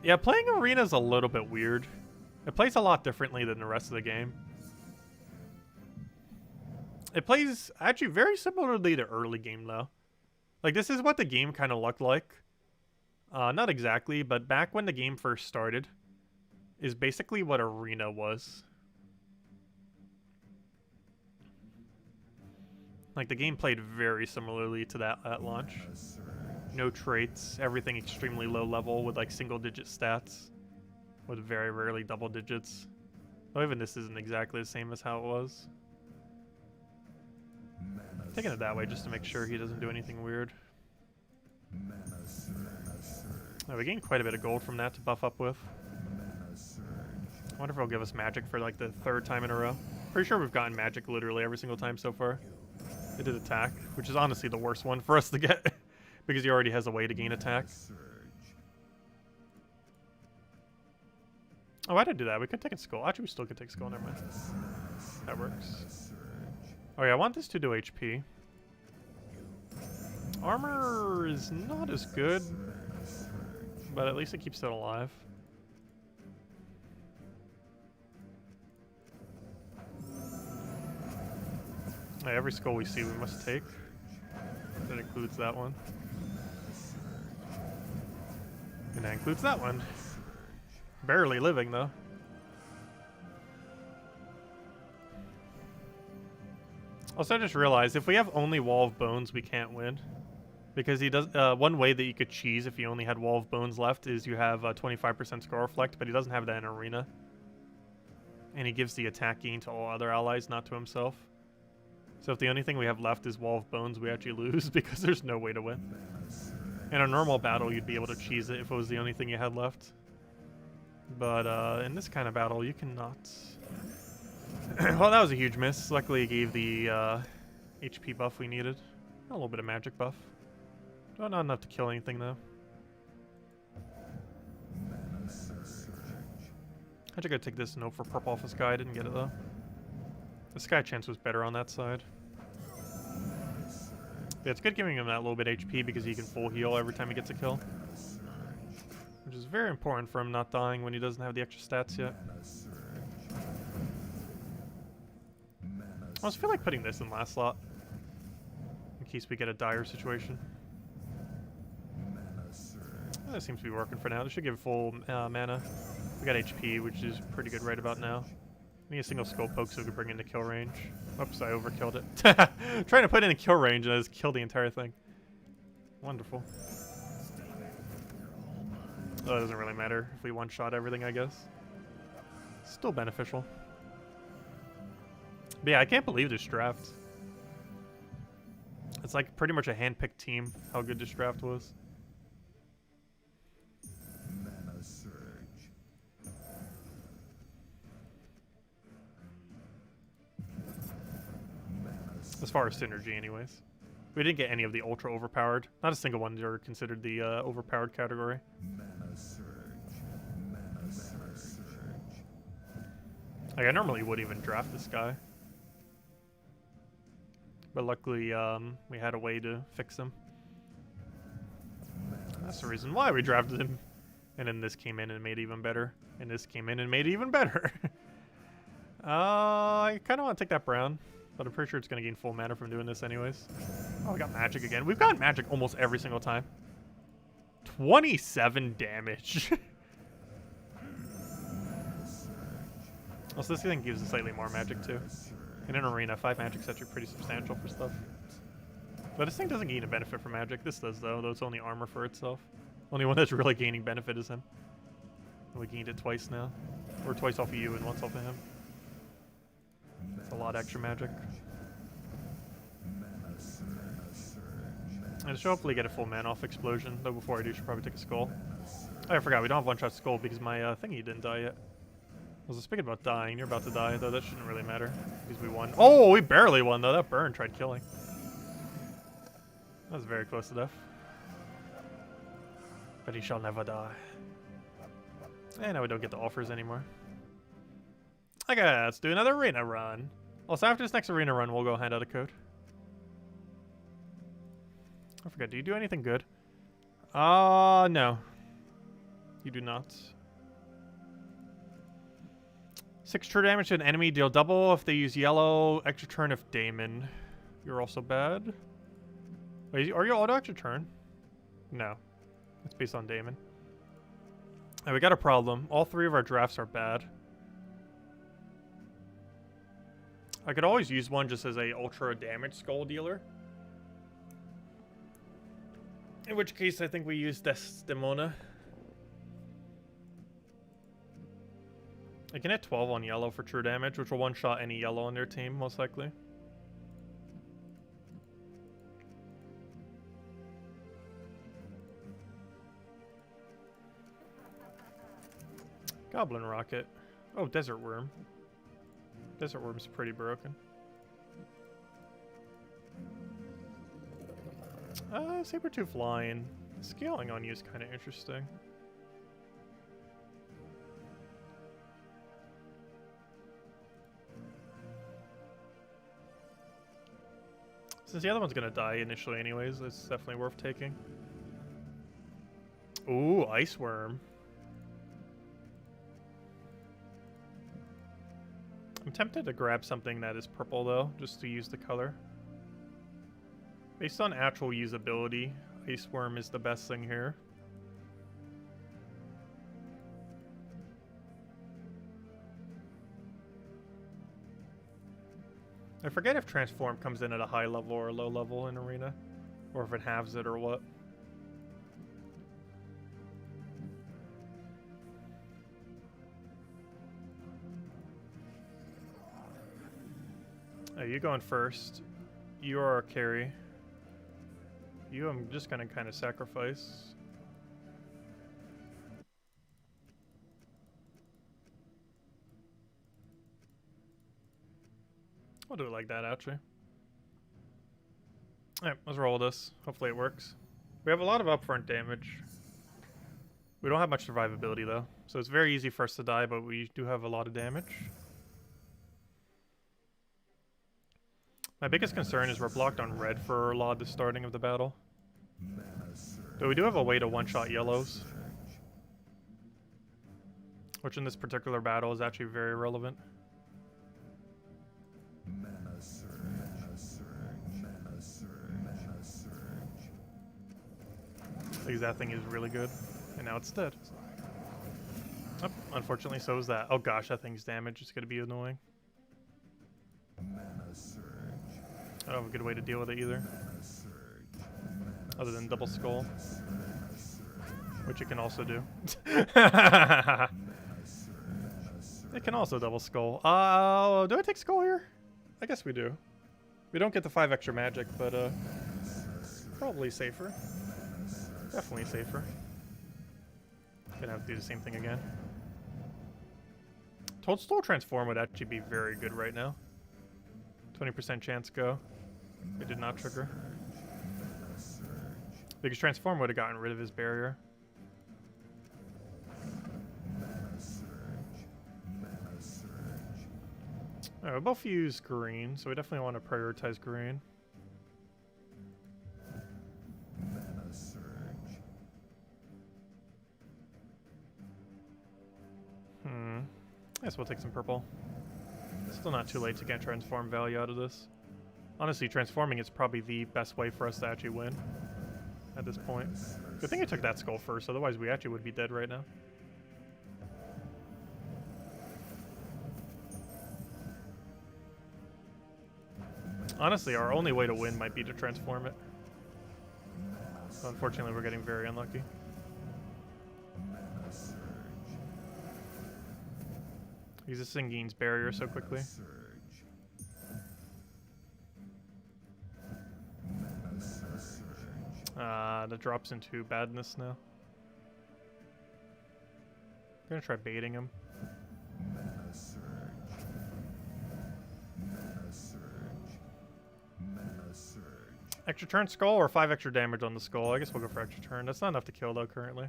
Yeah, playing Arena is a little bit weird. It plays a lot differently than the rest of the game. It plays actually very similarly to early game, though. Like, this is what the game kind of looked like. Not exactly, but back when the game first started is basically what Arena was. Like, the game played very similarly to that at launch. No traits, everything extremely low level with, like, single-digit stats. With very rarely double digits. Though even this isn't exactly the same as how it was. I'm taking it that way just to make sure he doesn't do anything weird. Oh, we gained quite a bit of gold from that to buff up with. I wonder if it'll give us magic for, like, the 3rd time in a row. Pretty sure we've gotten magic literally every single time so far. It did attack, which is honestly the worst one for us to get. Because he already has a way to gain attack. Oh, I didn't do that. We could take a skull. Actually, we still could take skull. Never mind. That works. Oh, yeah, I want this to do HP. Armor is not as good. But at least it keeps it alive. Yeah, every skull we see we must take. That includes that one. And that includes that one. Barely living, though. Also, I just realized if we have only Wall of Bones, we can't win. Because he does. One way that you could cheese if you only had Wall of Bones left is you have 25% score reflect, but he doesn't have that in Arena. And he gives the attack gain to all other allies, not to himself. So if the only thing we have left is Wall of Bones, we actually lose because there's no way to win. In a normal battle, you'd be able to cheese it if it was the only thing you had left. But in this kind of battle, you cannot. Well, that was a huge miss. Luckily, it gave the HP buff we needed. A little bit of magic buff. Oh, not enough to kill anything, though. I think I'd take this note for purple off this guy. I didn't get it, though. The sky chance was better on that side. Yeah, it's good giving him that little bit HP because he can full heal every time he gets a kill. Which is very important for him not dying when he doesn't have the extra stats yet. I just feel like putting this in last slot. In case we get a dire situation. That seems to be working for now. This should give full mana. We got HP, which is pretty good right about now. I need a single skull poke so we can bring it into kill range. Oops, I overkilled it. Trying to put it in kill range and I just killed the entire thing. Wonderful. Oh, it doesn't really matter if we one-shot everything, I guess. Still beneficial. But yeah, I can't believe this draft. It's like pretty much a hand-picked team, how good this draft was. As far as synergy, anyways. We didn't get any of the ultra overpowered. Not a single one are considered the overpowered category. Like, I normally would even draft this guy. But luckily, we had a way to fix him. That's the reason why we drafted him. And then this came in and made it even better. And this came in and made it even better. I kind of want to take that brown. But I'm pretty sure it's going to gain full mana from doing this anyways. Oh, we got magic again. We've got magic almost every single time. 27 damage. Also, this thing gives us slightly more magic too. In an arena, 5 magic's actually pretty substantial for stuff. But this thing doesn't gain a benefit from magic. This does though it's only armor for itself. Only one that's really gaining benefit is him. And we gained it twice now. Or twice off of you and once off of him. It's a lot of extra magic. I should hopefully get a full mana off explosion, though before I do, I should probably take a skull. Oh, I forgot, we don't have one-shot skull because my thingy didn't die yet. I was speaking about dying, you're about to die, though that shouldn't really matter, because we won. Oh, we barely won, though. That burn tried killing. That was very close to death. But he shall never die. And now we don't get the offers anymore. Okay, let's do another arena run. Also, after this next arena run, we'll go hand out a code. I forgot, do you do anything good? No. You do not. 6 true damage to an enemy, deal double if they use yellow, extra turn if Damon. You're also bad. Wait, are you auto extra turn? No. It's based on Damon. Alright, we got a problem. All 3 of our drafts are bad. I could always use one just as a ultra damage skull dealer. In which case, I think we use Desdemona. I can hit 12 on yellow for true damage, which will one-shot any yellow on their team, most likely. Goblin Rocket. Oh, Desert Worm. Desert Worm's pretty broken. Sabertooth Lion. Scaling on you is kind of interesting. Since the other one's gonna die initially anyways, it's definitely worth taking. Ooh, Ice Worm. I'm tempted to grab something that is purple though, just to use the color. Based on actual usability, Ice Worm is the best thing here. I forget if transform comes in at a high level or a low level in arena, or if it halves it or what. Hey, you going first. You are our carry. You, I'm just gonna kind of sacrifice. I'll do it like that, actually. Alright, let's roll this. Hopefully it works. We have a lot of upfront damage. We don't have much survivability, though. So it's very easy for us to die, but we do have a lot of damage. My biggest concern is we're blocked on red for a lot at the starting of the battle. Though we do have a way to one-shot yellows. Which in this particular battle is actually very relevant. Because that thing is really good. And now it's dead. Oh, unfortunately, so is that. Oh gosh, that thing's damage is going to be annoying. I don't have a good way to deal with it either. Other than double skull. Which it can also do. It can also double skull. Do I take skull here? I guess we do. We don't get the 5 extra magic, but probably safer. Definitely safer. Gonna have to do the same thing again. Toadstool Transform would actually be very good right now. 20% chance go. It did not trigger. Because Transform would have gotten rid of his barrier. Alright, we both use green, so we definitely want to prioritize green. I guess we'll take some purple. Still not too late to get transform value out of this. Honestly, transforming is probably the best way for us to actually win at this point. Good thing I took that skull first, otherwise we actually would be dead right now. Honestly, our only way to win might be to transform it. So unfortunately, we're getting very unlucky. Because this thing gains barrier so quickly. That drops into badness now. I'm gonna try baiting him. Extra turn skull or 5 extra damage on the skull? I guess we'll go for extra turn. That's not enough to kill though currently.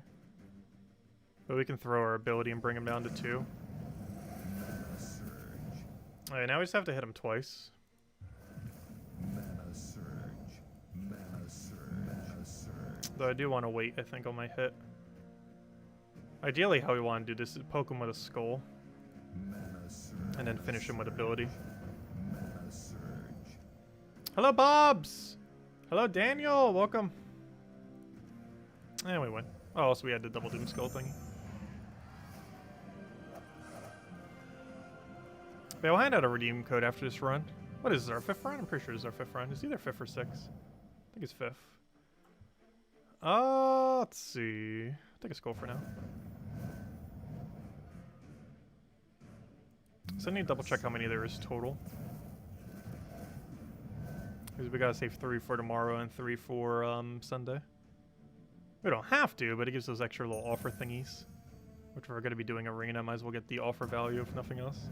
But we can throw our ability and bring him down to 2. Alright, now we just have to hit him twice. Though I do want to wait, I think, on my hit. Ideally, how we want to do this is poke him with a skull. And then finish him with ability. Hello, Bobs! Hello, Daniel! Welcome. And we win. Oh, also we had the double doom skull thingy. But I'll hand out a redeem code after this run. What is this, our 5th run? I'm pretty sure this is our 5th run. It's either 5th or 6th. I think it's 5th. Let's see. I'll take a skull for now. So I need to double check how many there is total. Because we gotta save 3 for tomorrow and 3 for Sunday. We don't have to, but it gives those extra little offer thingies. Which we're gonna be doing arena, might as well get the offer value if nothing else.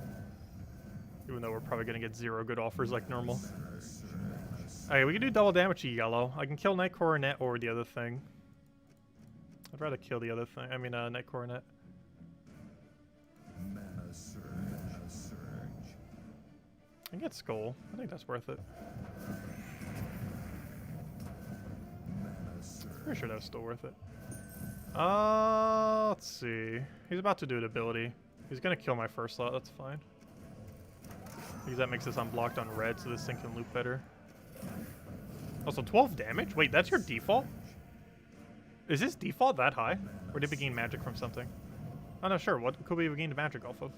Even though we're probably gonna get 0 good offers like normal. Alright, we can do double damage to yellow. I can kill Night Coronet or the other thing. I'd rather kill the other thing. I mean, Night Coronet. I can get Skull. I think that's worth it. Pretty sure that's still worth it. Let's see. He's about to do an ability. He's gonna kill my first slot. That's fine. Because that makes us unblocked on red, so this thing can loop better. Also, 12 damage? Wait, that's your default? Is this default that high? Or did we gain magic from something? I'm not sure. What could we have gained magic off of?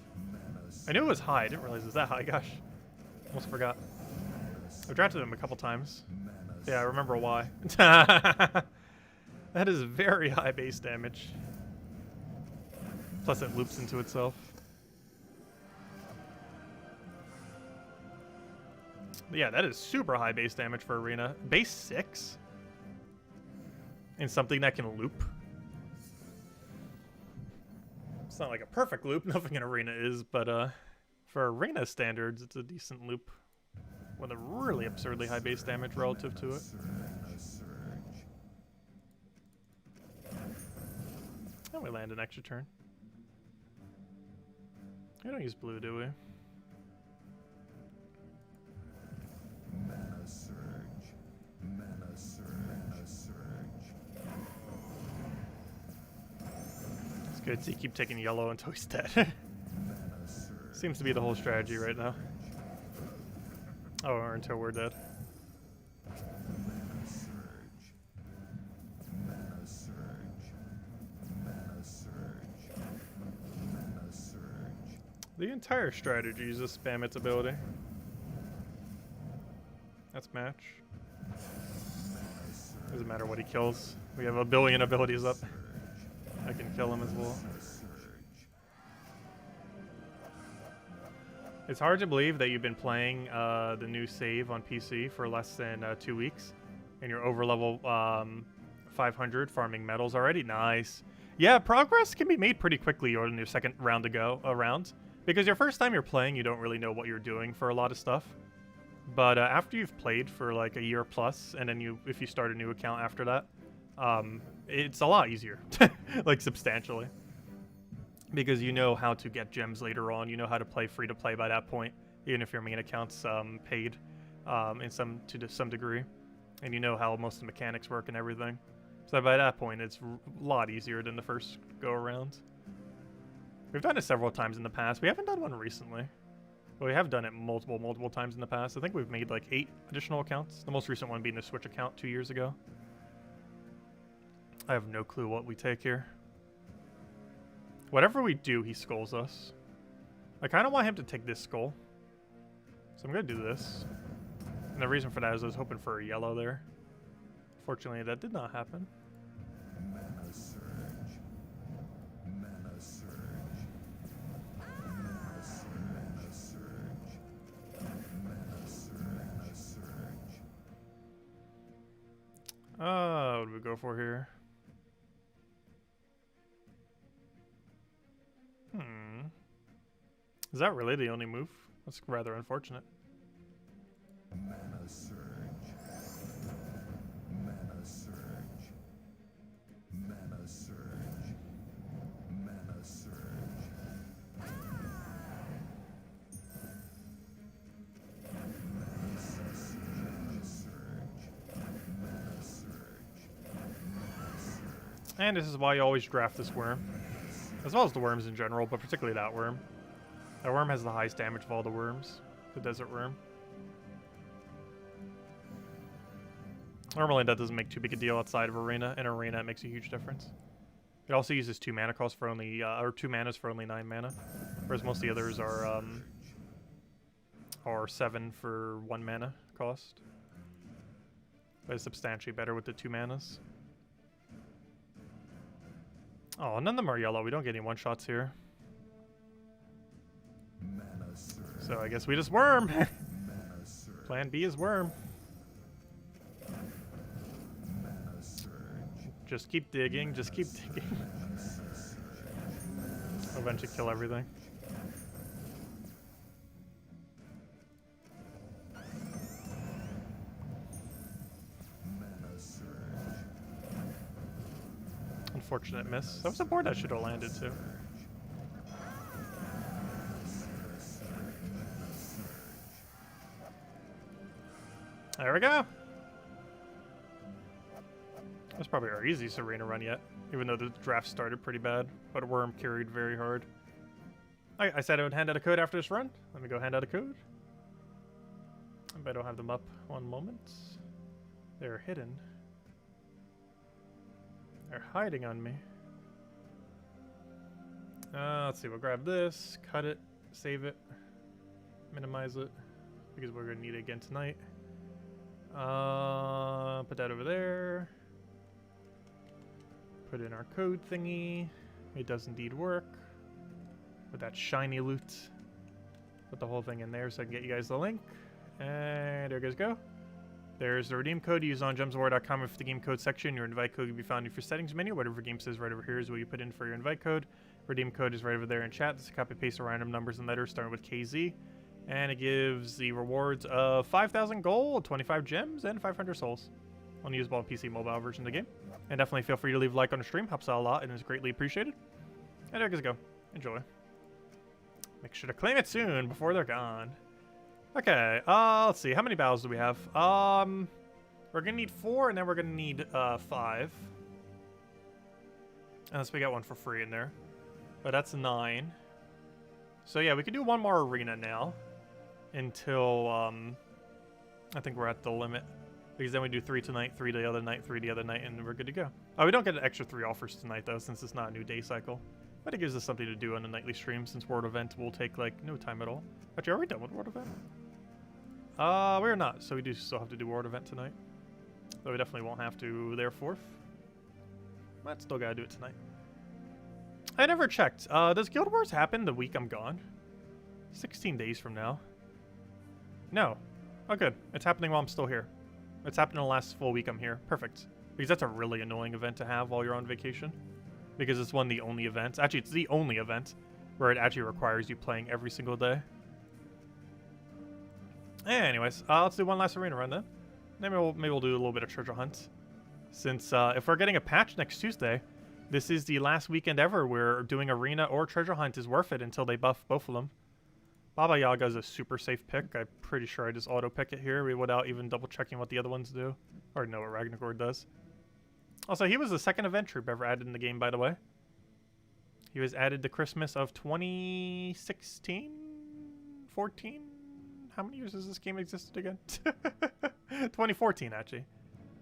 I knew it was high. I didn't realize it was that high. Gosh. Almost forgot. I've drafted him a couple times. Yeah, I remember why. That is very high base damage. Plus it loops into itself. But yeah, that is super high base damage for Arena. Base 6? And something that can loop. It's not like a perfect loop, nothing in Arena is, but for Arena standards, it's a decent loop. With a really absurdly high base damage relative to it. And we land an extra turn. We don't use blue, do we? Mana surge. Mana surge. Mana surge. It's good to keep taking yellow until he's dead. Seems to be the whole strategy right now. Oh, or until we're dead. Mana surge. Mana surge. Mana surge. Mana surge. The entire strategy is to spam its ability. That's match. Doesn't matter what he kills. We have a billion abilities up. I can kill him as well. It's hard to believe that you've been playing the new save on PC for less than 2 weeks, and you're over level 500 farming metals already. Nice. Yeah, progress can be made pretty quickly on your second round to go around, because your first time you're playing, you don't really know what you're doing for a lot of stuff. But after you've played for like a year plus, and then if you start a new account after that, it's a lot easier, like substantially. Because you know how to get gems later on, you know how to play free to play by that point, even if your main account's paid to some degree, and you know how most of the mechanics work and everything. So by that point, it's a lot easier than the first go around. We've done it several times in the past. We haven't done one recently, but we have done it multiple times in the past. I think we've made like 8 additional accounts. The most recent one being the Switch account 2 years ago. I have no clue what we take here. Whatever we do, he skulls us. I kind of want him to take this skull. So I'm going to do this. And the reason for that is I was hoping for a yellow there. Fortunately, that did not happen. Mana surge. Mana surge. Mana surge. Mana surge. What do we go for here? Is that really the only move? That's rather unfortunate. Mana surge. Mana surge. Mana surge. Mana surge. Mana surge. Mana surge. And this is why you always draft this worm. As well as the worms in general, but particularly that worm. That worm has the highest damage of all the worms. The desert worm. Normally that doesn't make too big a deal outside of Arena. In Arena it makes a huge difference. It also uses 2 mana costs for only, or 2 manas for only 9 mana. Whereas most of the others are 7 for 1 mana cost. But it's substantially better with the 2 manas. Oh, none of them are yellow. We don't get any one-shots here. So I guess we just worm. Plan B is worm. Just keep digging, just keep digging. Eventually kill everything. Unfortunate miss. That was a board that should have landed too. There we go. That's probably our easiest arena run yet, even though the draft started pretty bad, but Worm carried very hard. I said I would hand out a code after this run. Let me go hand out a code. I don't have them up. One moment. They're hidden. They're hiding on me. Let's see, we'll grab this, cut it, save it, minimize it, because we're going to need it again tonight. Put that over there. Put in our code thingy. It does indeed work. With that shiny loot. Put the whole thing in there so I can get you guys the link. And there you guys go. There's the redeem code you use on gemsofwar.com with the game code section. Your invite code can be found in your settings menu. Whatever game says right over here is what you put in for your invite code. Redeem code is right over there in chat. This is copy paste of random numbers and letters starting with KZ. And it gives the rewards of 5,000 gold, 25 gems, and 500 souls on the usable PC mobile version of the game. And definitely feel free to leave a like on the stream. Helps out a lot and is greatly appreciated. And there you guys go. Enjoy. Make sure to claim it soon before they're gone. Okay, let's see. How many battles do we have? We're gonna need 4, and then we're gonna need 5. Unless we got one for free in there. But that's 9. So yeah, we can do one more arena now. Until, I think we're at the limit. Because then we do 3 tonight, 3 the other night, 3 the other night, and we're good to go. Oh, we don't get an extra 3 offers tonight, though, since it's not a new day cycle. But it gives us something to do on a nightly stream, since World Event will take, like, no time at all. Actually, are we done with World Event? We're not, so we do still have to do World Event tonight. Though we definitely won't have to there 4th. But still gotta do it tonight. I never checked. Does Guild Wars happen the week I'm gone? 16 days from now. No. Oh, good. It's happening while I'm still here. It's happening the last full week I'm here. Perfect. Because that's a really annoying event to have while you're on vacation. Because it's one of the only events. Actually, it's the only event where it actually requires you playing every single day. Anyways, let's do one last arena run then. Maybe we'll do a little bit of treasure hunt. Since if we're getting a patch next Tuesday, this is the last weekend ever where doing arena or treasure hunt is worth it until they buff both of them. Baba Yaga is a super safe pick. I'm pretty sure I just auto pick it here without even double checking what the other ones do. Or know what Ragnargord does. Also, he was the second event troop ever added in the game, by the way. He was added to Christmas of 2016? 14? How many years has this game existed again? 2014, actually.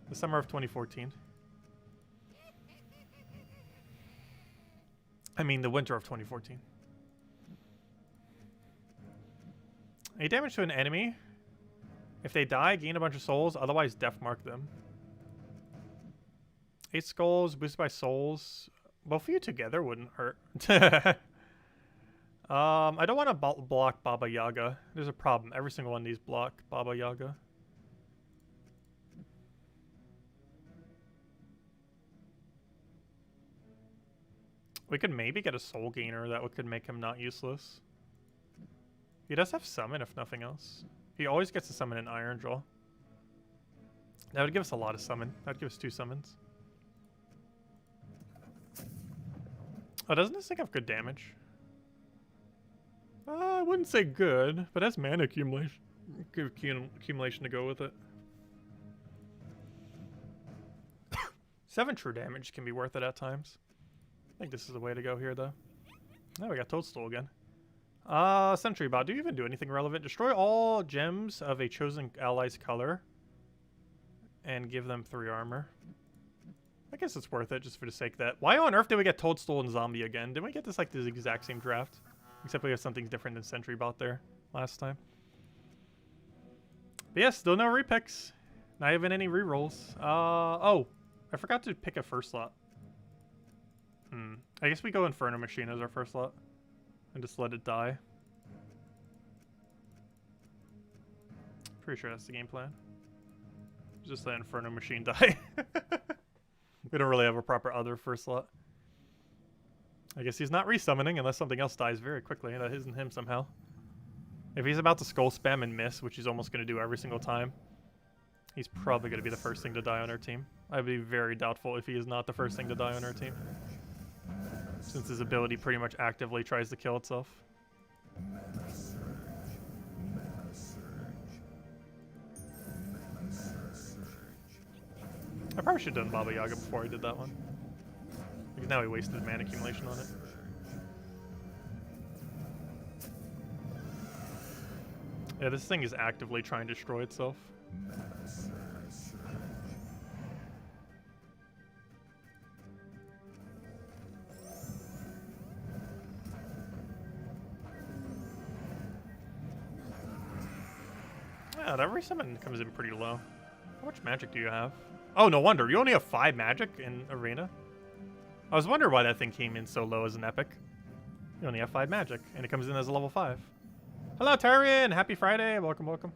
The summer of 2014. I mean, the winter of 2014. 8 damage to an enemy. If they die, gain a bunch of souls. Otherwise, death mark them. 8 skulls, boosted by souls. Both of you together wouldn't hurt. I don't want to block Baba Yaga. There's a problem. Every single one of these block Baba Yaga. We could maybe get a soul gainer that could make him not useless. He does have summon, if nothing else. He always gets to summon an Iron Jaw. That would give us a lot of summon. That would give us 2 summons. Oh, doesn't this thing have good damage? I wouldn't say good, but that's mana accumulation. Accumulation to go with it. 7 true damage can be worth it at times. I think this is the way to go here, though. Oh, we got Toadstool again. Sentry Bot, do you even do anything relevant? Destroy all gems of a chosen ally's color and give them 3 armor. I guess it's worth it just for the sake of that. Why on earth did we get Toadstool and Zombie again? Didn't we get this like this exact same draft? Except we have something different than Sentry Bot there last time. But yes, still no repicks. Not even any rerolls. Oh, I forgot to pick a first slot. I guess we go Inferno Machine as our first slot. And just let it die. Pretty sure that's the game plan. Just let Inferno Machine die. We don't really have a proper other first slot. I guess he's not resummoning unless something else dies very quickly. That isn't him somehow. If he's about to skull spam and miss, which he's almost going to do every single time, he's probably going to be the first thing to die on our team. I'd be very doubtful if he is not the first thing to die on our team. Since his ability pretty much actively tries to kill itself. Mana surge. Mana surge. Mana surge. I probably should have done Baba Yaga before I did that one. Because now he wasted mana accumulation on it. Yeah, this thing is actively trying to destroy itself. Mana surge. Yeah, that resummon comes in pretty low. How much magic do you have? Oh, no wonder. You only have 5 magic in Arena? I was wondering why that thing came in so low as an epic. You only have 5 magic, and it comes in as a level 5. Hello, Tyrion! Happy Friday! Welcome, welcome.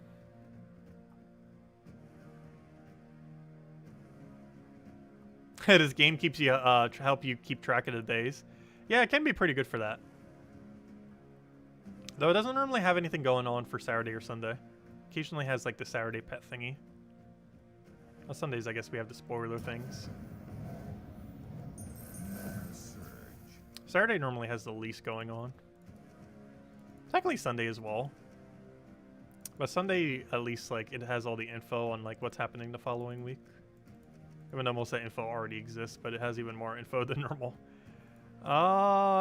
This game keeps you, help you keep track of the days. Yeah, it can be pretty good for that. Though it doesn't normally have anything going on for Saturday or Sunday. Occasionally has, like, the Saturday pet thingy. On Sundays, I guess we have the spoiler things. Saturday normally has the least going on. Technically Sunday as well. But Sunday, at least, like, it has all the info on, like, what's happening the following week. Even though most of that info already exists, but it has even more info than normal.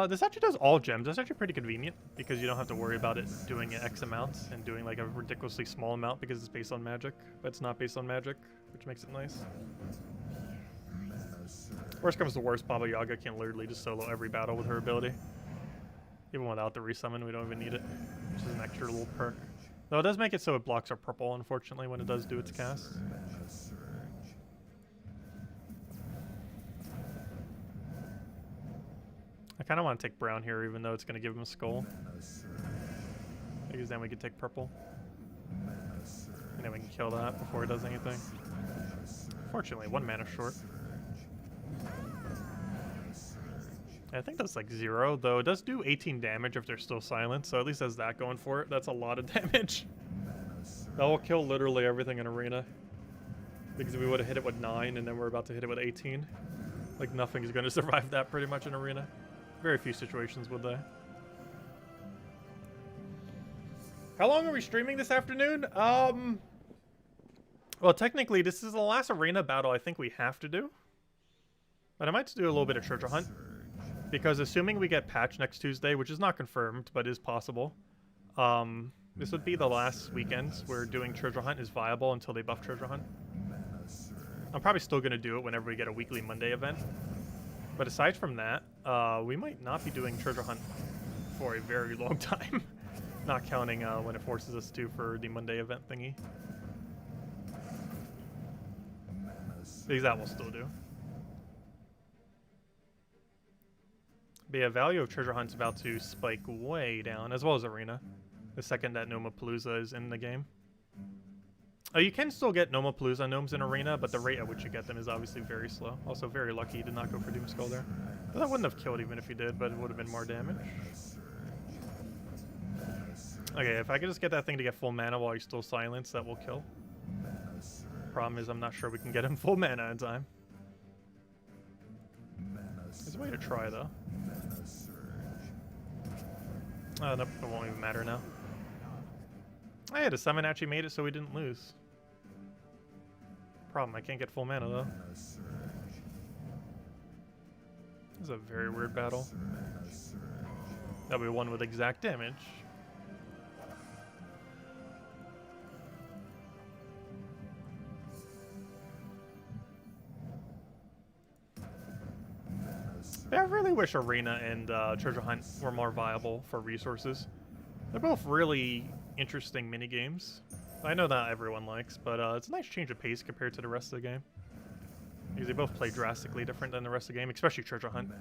This actually does all gems. That's actually pretty convenient, because you don't have to worry about it doing X amounts and doing, like, a ridiculously small amount because it's based on magic. But it's not based on magic, which makes it nice. Worst comes to worst, Baba Yaga can literally just solo every battle with her ability. Even without the resummon, we don't even need it. Which is an extra little perk. Though it does make it so it blocks our purple, unfortunately, when it does do its cast. I kind of want to take brown here, even though it's going to give him a skull. Because then we can take purple. And then we can kill that before it does anything. Fortunately, 1 mana short. I think that's like 0, though it does do 18 damage if they're still silent, so at least has that going for it. That's a lot of damage. That will kill literally everything in Arena. Because we would have hit it with 9, and then we're about to hit it with 18. Like, nothing is going to survive that pretty much in Arena. Very few situations would they. How long are we streaming this afternoon? Well, technically, this is the last Arena battle I think we have to do. But I might do a little bit of treasure hunt. Because assuming we get patched next Tuesday, which is not confirmed, but is possible, this would be the last weekend where doing treasure hunt is viable until they buff treasure hunt. I'm probably still going to do it whenever we get a weekly Monday event. But aside from that, we might not be doing treasure hunt for a very long time. Not counting when it forces us to for the Monday event thingy. Because that will still do. But yeah, value of treasure hunt's about to spike way down, as well as Arena. The second that Gnome-A-Palooza is in the game. Oh, you can still get Gnome-A-Palooza gnomes in Arena, but the rate at which you get them is obviously very slow. Also very lucky you did not go for Doomskull there. But that wouldn't have killed even if you did, but it would have been more damage. Okay, if I could just get that thing to get full mana while he's still silenced, that will kill. Problem is I'm not sure we can get him full mana in time. There's a way to try, though. Oh, nope, it won't even matter now. Oh yeah, the summon actually made it so we didn't lose. Problem, I can't get full mana, though. This is a very weird battle. That'll be one with exact damage. But I really wish Arena and Treasure Hunt were more viable for resources. They're both really interesting minigames. I know not everyone likes, but it's a nice change of pace compared to the rest of the game. Because they both play drastically different than the rest of the game, especially Treasure Hunt.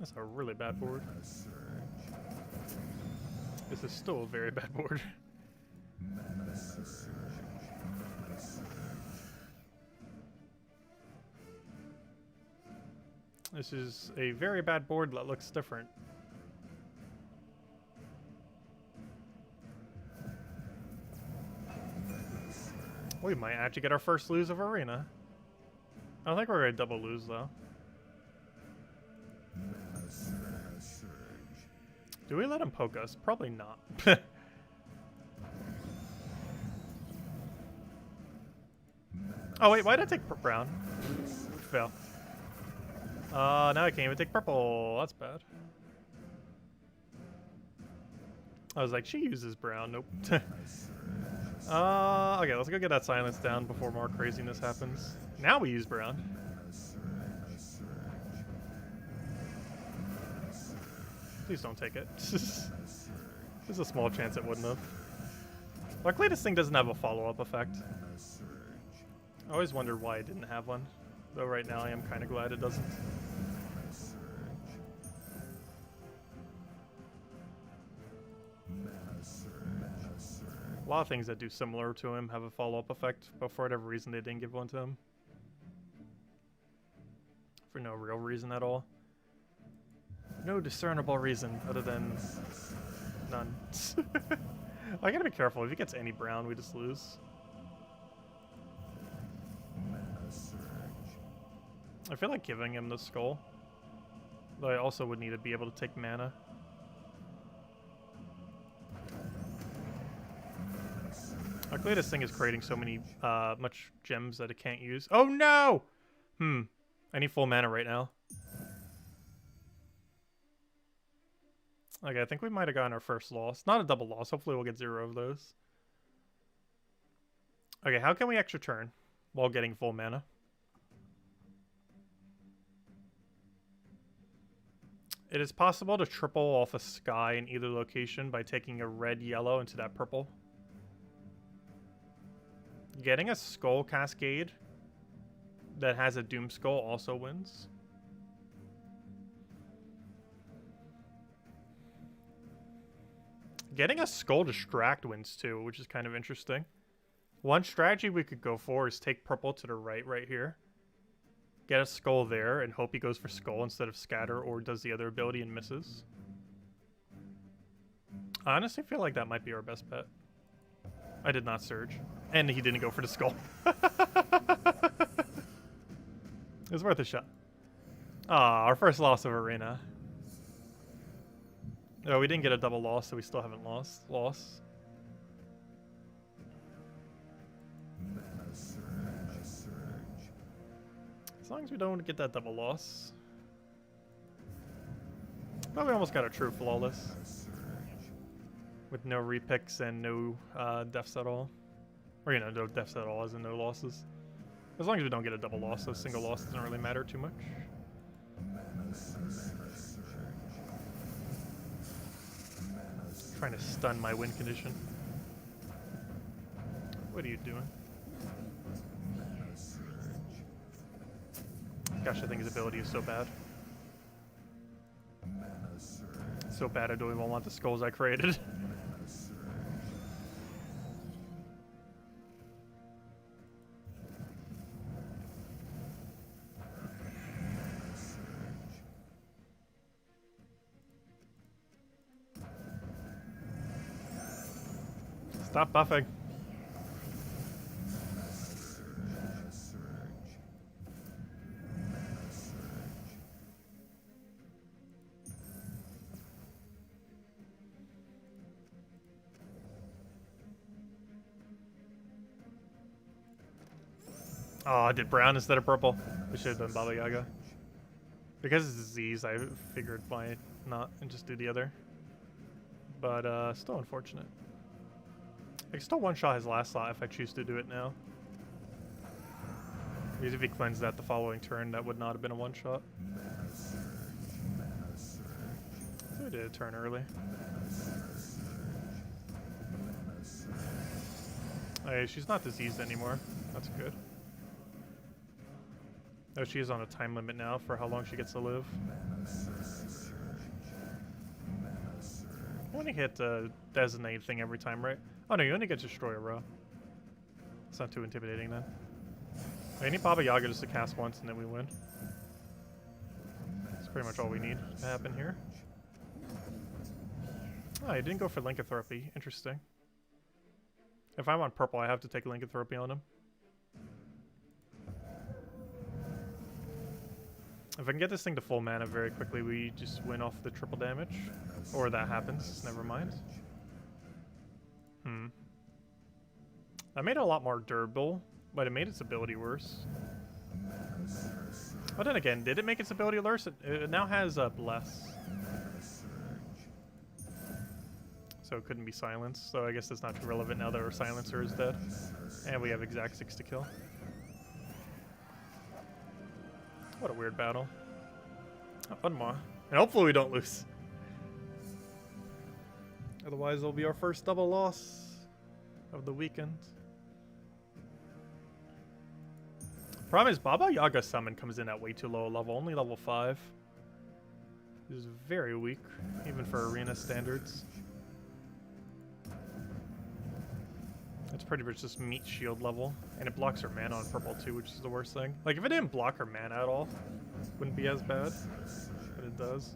That's a really bad board. This is still a very bad board. This is a very bad board that looks different. We might actually get our first lose of Arena. I don't think we're going to double lose, though. Do we let him poke us? Probably not. Oh wait, why did I take brown? Fail. Now I can't even take purple. That's bad. I was like, she uses brown. Nope. Okay, let's go get that silence down before more craziness happens. Now we use brown. Please don't take it. There's a small chance it wouldn't have. Luckily, this thing doesn't have a follow-up effect. I always wondered why it didn't have one. Though right now I am kind of glad it doesn't. A lot of things that do similar to him have a follow-up effect, but for whatever reason they didn't give one to him. For no real reason at all. No discernible reason other than none. I gotta be careful. If he gets any brown, we just lose. I feel like giving him the skull. Though I also would need to be able to take mana. Luckily this thing is creating so many much gems that it can't use. Oh no! I need full mana right now. Okay, I think we might have gotten our first loss. Not a double loss. Hopefully we'll get 0 of those. Okay, how can we extra turn while getting full mana? It is possible to triple off a sky in either location by taking a red yellow into that purple. Getting a skull cascade that has a doom skull also wins. Getting a skull distract wins too, which is kind of interesting. One strategy we could go for is take purple to the right here. Get a skull there and hope he goes for skull instead of scatter or does the other ability and misses. I honestly feel like that might be our best bet. I did not surge. And he didn't go for the skull. It was worth a shot. Ah, our first loss of arena. Oh, we didn't get a double loss, so we still haven't lost. As long as we don't get that double loss. But we almost got a true flawless. With no repicks and no deaths at all. Or, you know, no deaths at all, as in no losses. As long as we don't get a double loss, so a single loss doesn't really matter too much. Trying to stun my win condition. What are you doing? Gosh, I think his ability is so bad. So bad I don't even want the skulls I created. Stop buffing. Oh, I did brown instead of purple. We should have done Baba Yaga. Because it's disease, I figured why not and just do the other. But still unfortunate. I can still one-shot his last slot if I choose to do it now. Because if he cleansed that the following turn, that would not have been a one-shot. So we did a turn early. Hey, she's not diseased anymore. That's good. Oh, she is on a time limit now for how long she gets to live. You only hit the designate thing every time, right? Oh no, you only get to destroy a row. It's not too intimidating then. I need Baba Yaga just to cast once and then we win. That's pretty much all we need to happen here. Oh, he didn't go for Lycanthropy. Interesting. If I'm on purple, I have to take Lycanthropy on him. If I can get this thing to full mana very quickly, we just win off the triple damage. Or that happens, never mind. That made it a lot more durable, but it made its ability worse. But then again, did it make its ability worse? It now has Bless. So it couldn't be silenced, so I guess that's not too relevant now that our silencer is dead. And we have ssaszix to kill. What a weird battle. Oh, one more. And hopefully we don't lose. Otherwise, it'll be our first double loss of the weekend. Problem is, Baba Yaga's summon comes in at way too low a level, only level 5. This is very weak, even for arena standards. It's pretty much just meat shield level, and it blocks her mana on purple too, which is the worst thing. Like, if it didn't block her mana at all, wouldn't be as bad, but it does.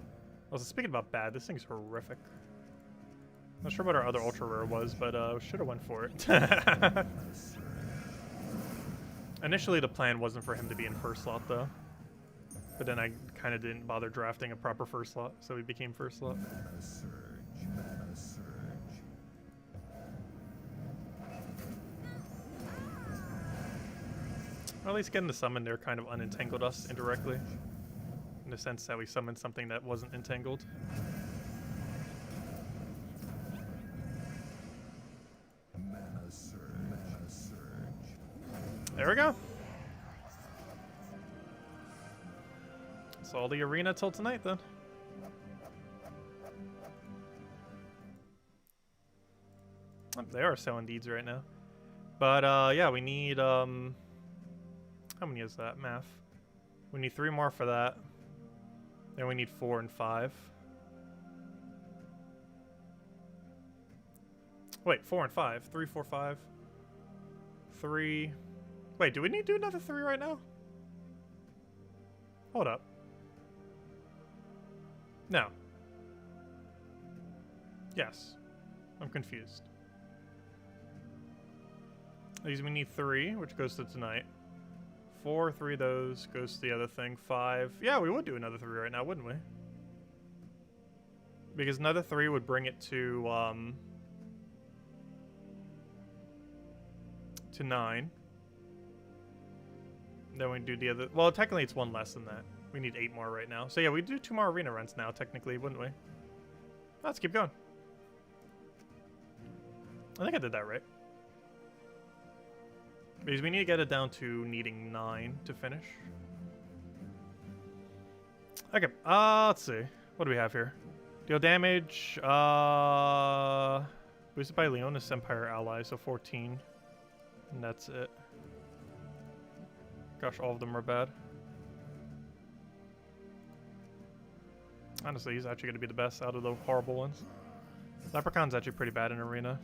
Also, speaking about bad, this thing's horrific. Not sure what our other ultra rare was, but should have went for it. Initially, the plan wasn't for him to be in first slot, though. But then I kind of didn't bother drafting a proper first slot, so he became first slot. Or at least getting the summon there kind of unentangled us indirectly. In the sense that we summoned something that wasn't entangled. There we go. That's all the arena till tonight, then. Oh, they are selling deeds right now. But, yeah, we need, how many is that? Math. We need 3 more for that. Then we need 4 and 5. Wait, 4 and 5. 3, 4, 5. 3. Wait, do we need to do another 3 right now? Hold up. No. Yes. I'm confused. These we need 3, which goes to tonight. 4, 3 of those goes to the other thing. 5. Yeah, we would do another 3 right now, wouldn't we? Because another 3 would bring it to 9. Then we do the other. Well, technically it's 1 less than that. We need 8 more right now. So yeah, we do 2 more arena runs now, technically, wouldn't we? Let's keep going. I think I did that right. Because we need to get it down to needing 9 to finish. Okay, let's see. What do we have here? Deal damage, boosted by Leonis Empire ally, so 14. And that's it. Gosh, all of them are bad. Honestly, he's actually going to be the best out of the horrible ones. Leprechaun's actually pretty bad in arena.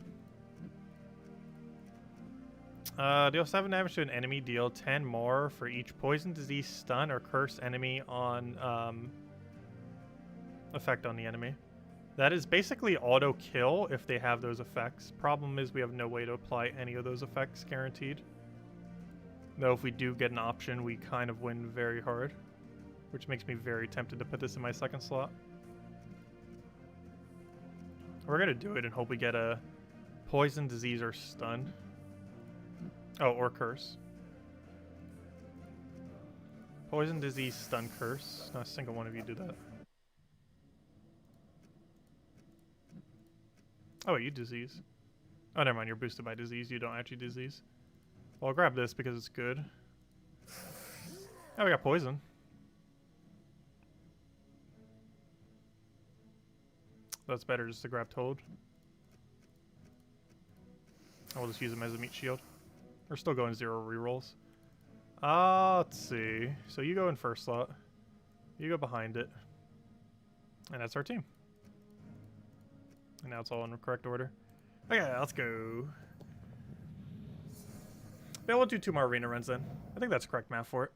Deal 7 damage to an enemy. Deal 10 more for each poison, disease, stun, or curse enemy on effect on the enemy. That is basically auto kill if they have those effects. Problem is we have no way to apply any of those effects guaranteed. Though if we do get an option, we kind of win very hard. Which makes me very tempted to put this in my second slot. We're going to do it and hope we get a poison, disease, or stun. Oh, or curse. Poison, disease, stun, curse. Not a single one of you do that. Oh, you disease. Oh, never mind. You're boosted by disease. You don't actually disease. Well, I'll grab this because it's good. Oh, we got poison. That's better just to grab Toad. I'll just use him as a meat shield. We're still going 0 rerolls. Let's see. So you go in first slot. You go behind it. And that's our team. And now it's all in the correct order. Okay, let's go. Yeah, we'll do 2 more arena runs then. I think that's correct math for it.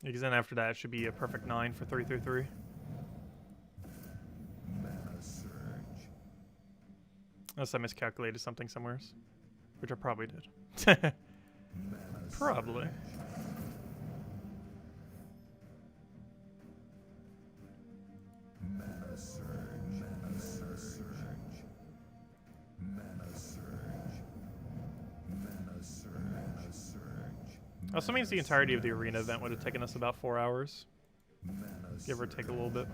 Because then after that, it should be a perfect 9 for 3-3-3. Unless I miscalculated something somewhere, which I probably did. Probably. Also means the entirety of the arena event would have taken us about 4 hours. Give or take a little bit.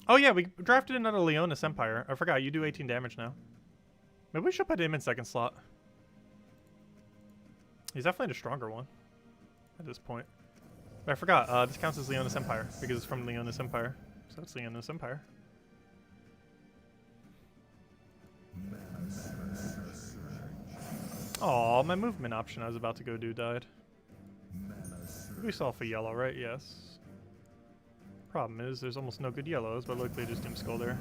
Oh yeah, we drafted another Leonis Empire. I forgot, you do 18 damage now. Maybe we should put him in second slot. He's definitely the stronger one at this point. I forgot, this counts as Leonis Empire, because it's from Leonis Empire. So it's Leonis Empire. Oh, my movement option I was about to go do died. We saw for yellow, right? Yes. Problem is, there's almost no good yellows, but luckily just Doom Skull there.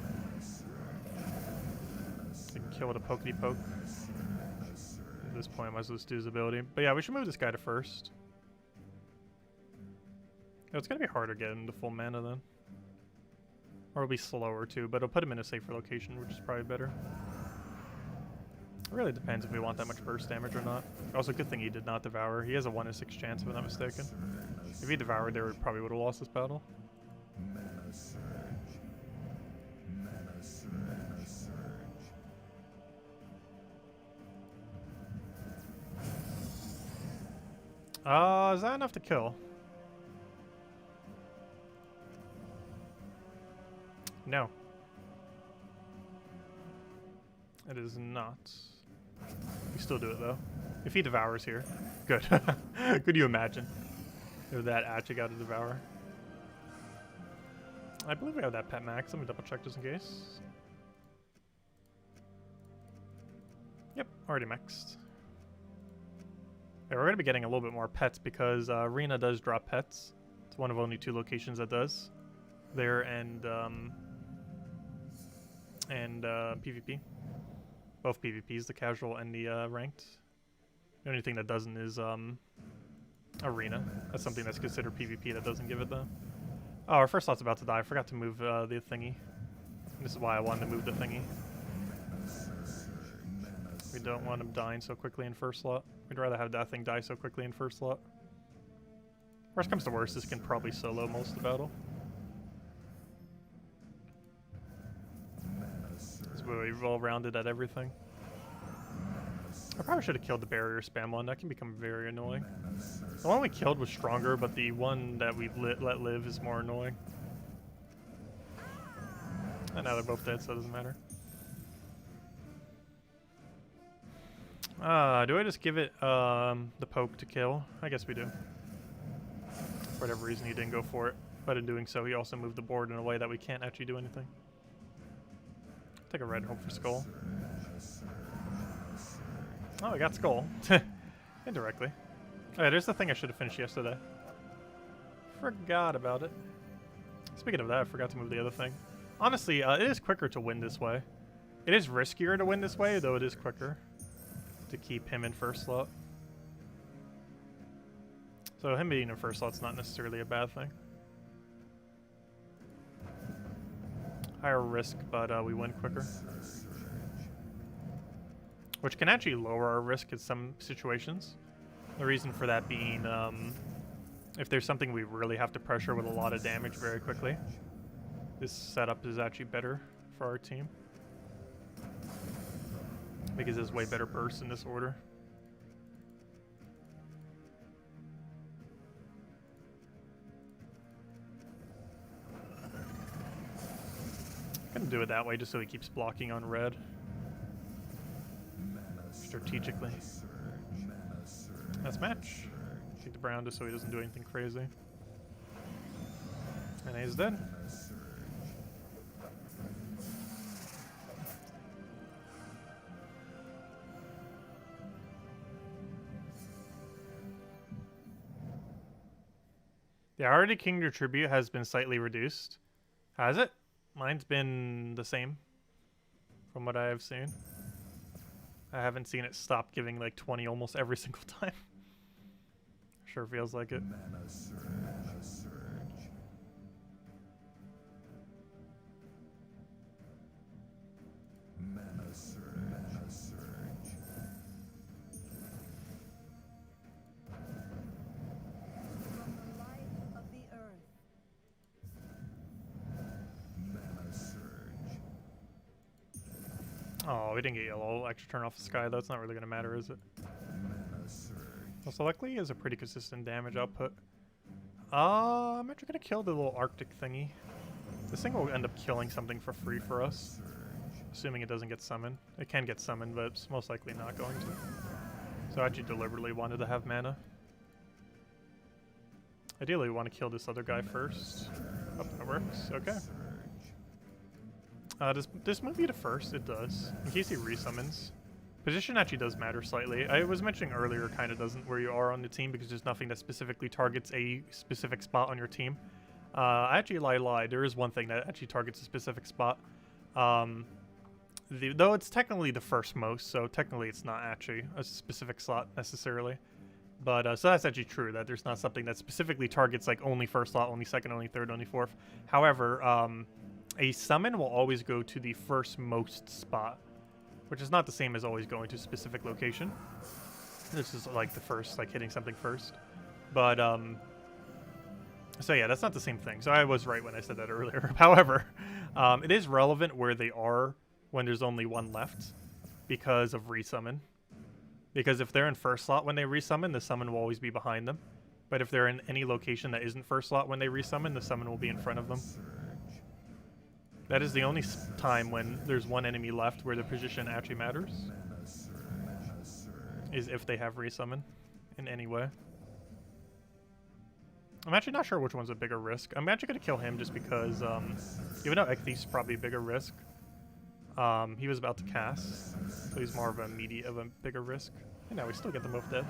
Can kill with a pokety poke. At this point, I might as well just do his ability. But yeah, we should move this guy to first. Yeah, it's gonna be harder getting the full mana then. Or it'll be slower too, but it'll put him in a safer location, which is probably better. It really depends if we want that much burst damage or not. Also, good thing he did not devour. He has a 1 in 6 chance, if I'm not mistaken. If he devoured there, we probably would have lost this battle. Mana surge. Mana surge. Mana surge. Is that enough to kill? No. It is not. We still do it though. If he devours here. Good. Could you imagine? If that actually got to devour. I believe we have that pet max. Let me double check just in case. Yep, already maxed. Yeah, we're going to be getting a little bit more pets because Arena does drop pets. It's one of only 2 locations that does. There and PvP. Both PvPs, the casual and the ranked. The only thing that doesn't is Arena. That's something that's considered PvP that doesn't give it though. Oh, our first slot's about to die. I forgot to move the thingy. This is why I wanted to move the thingy. We don't want him dying so quickly in first slot. We'd rather have that thing die so quickly in first slot. Worst comes to worst, this can probably solo most of the battle. It's really well-rounded at everything. I probably should have killed the barrier spam one. That can become very annoying. The one we killed was stronger, but the one that we've let live is more annoying. And now they're both dead, so it doesn't matter. Do I just give it the poke to kill? I guess we do. For whatever reason, he didn't go for it. But in doing so, he also moved the board in a way that we can't actually do anything. Take a red hope for Skull. Oh, we got Skull. Indirectly. Oh, yeah, there's the thing I should have finished yesterday. Forgot about it. Speaking of that, I forgot to move the other thing. Honestly, it is quicker to win this way. It is riskier to win this way, though it is quicker to keep him in first slot. So him being in first slot's not necessarily a bad thing. Higher risk, but we win quicker. Which can actually lower our risk in some situations. The reason for that being, if there's something we really have to pressure with a lot of damage very quickly, this setup is actually better for our team. Because there's way better bursts in this order. Gonna do it that way just so he keeps blocking on red. Strategically. That's match. Take the brown just so he doesn't do anything crazy. And he's dead. The already King Tribute has been slightly reduced. Has it? Mine's been the same from what I have seen. I haven't seen it stop giving like 20 almost every single time. Sure feels like it. Mana surge. Mana surge. Mana surge. Mana surge. From the life of the earth. Mana surge. Oh, we didn't get yellow. Extra turn off the sky. That's not really going to matter, is it? Mana surge. Also, luckily, he has a pretty consistent damage output. I'm actually going to kill the little Arctic thingy. This thing will end up killing something for free for us. Assuming it doesn't get summoned. It can get summoned, but it's most likely not going to. So I actually deliberately wanted to have mana. Ideally, we want to kill this other guy first. Oh, that works. Okay. Does this move you to first? It does. In case he resummons. Position actually does matter slightly. I was mentioning earlier, kind of doesn't where you are on the team because there's nothing that specifically targets a specific spot on your team. I actually lied. There is one thing that actually targets a specific spot. Though it's technically the first most, so technically it's not actually a specific slot necessarily. But so that's actually true that there's not something that specifically targets like only first slot, only second, only third, only fourth. However, a summon will always go to the first most spot, which is not the same as always going to a specific location. This is like the first, like hitting something first. But so yeah, that's not the same thing. So I was right when I said that earlier. However, it is relevant where they are when there's only one left because of resummon. Because if they're in first slot when they resummon, the summon will always be behind them. But if they're in any location that isn't first slot when they resummon, the summon will be in front of them. That is the only time when there's one enemy left where the position actually matters. Is if they have resummon in any way. I'm actually not sure which one's a bigger risk. I'm actually going to kill him just because, even though Ekthys probably a bigger risk, he was about to cast, so he's more of a bigger risk. And now we still get the move dead.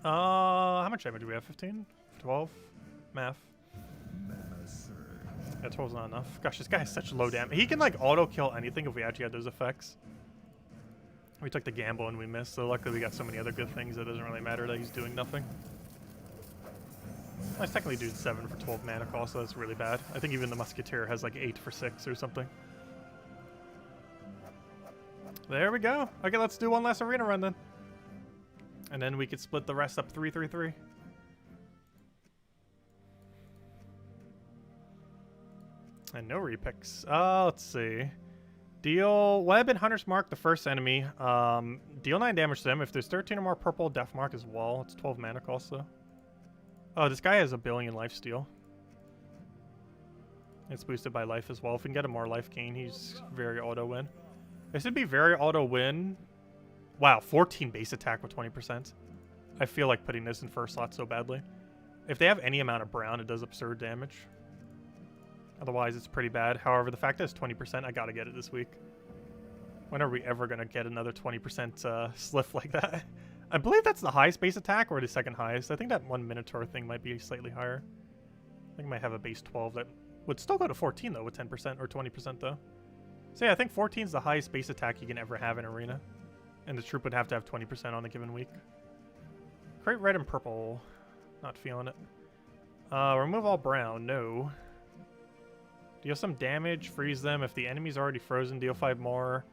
How much damage do we have? 15? 12? Math. Yeah, 12's not enough. Gosh, this guy has such low damage. He can like auto kill anything if we actually had those effects. We took the gamble and we missed, so luckily we got so many other good things that it doesn't really matter that he's doing nothing. I technically do 7 for 12 mana cost, so that's really bad. I think even the Musketeer has like 8 for 6 or something. There we go. Okay, let's do one last arena run then. And then we could split the rest up 3-3-3. And no repicks. Let's see. Deal Web and Hunter's Mark, the first enemy. Deal 9 damage to them. If there's 13 or more purple, Death Mark as well. It's 12 mana cost though. Oh, this guy has a billion lifesteal. It's boosted by life as well. If we can get a more life gain, he's very auto win. This would be very auto win. Wow, 14 base attack with 20%. I feel like putting this in first slot so badly. If they have any amount of brown, it does absurd damage. Otherwise, it's pretty bad. However, the fact that it's 20%, I gotta get it this week. When are we ever gonna get another 20% sliff like that? I believe that's the highest base attack or the second highest. I think that one Minotaur thing might be slightly higher. I think it might have a base 12 that would still go to 14 though with 10% or 20% though. So yeah, I think 14 is the highest base attack you can ever have in Arena. And the troop would have to have 20% on a given week. Create red and purple. Not feeling it. Remove all brown. No. Deal some damage, freeze them. If the enemy's already frozen, deal 5 more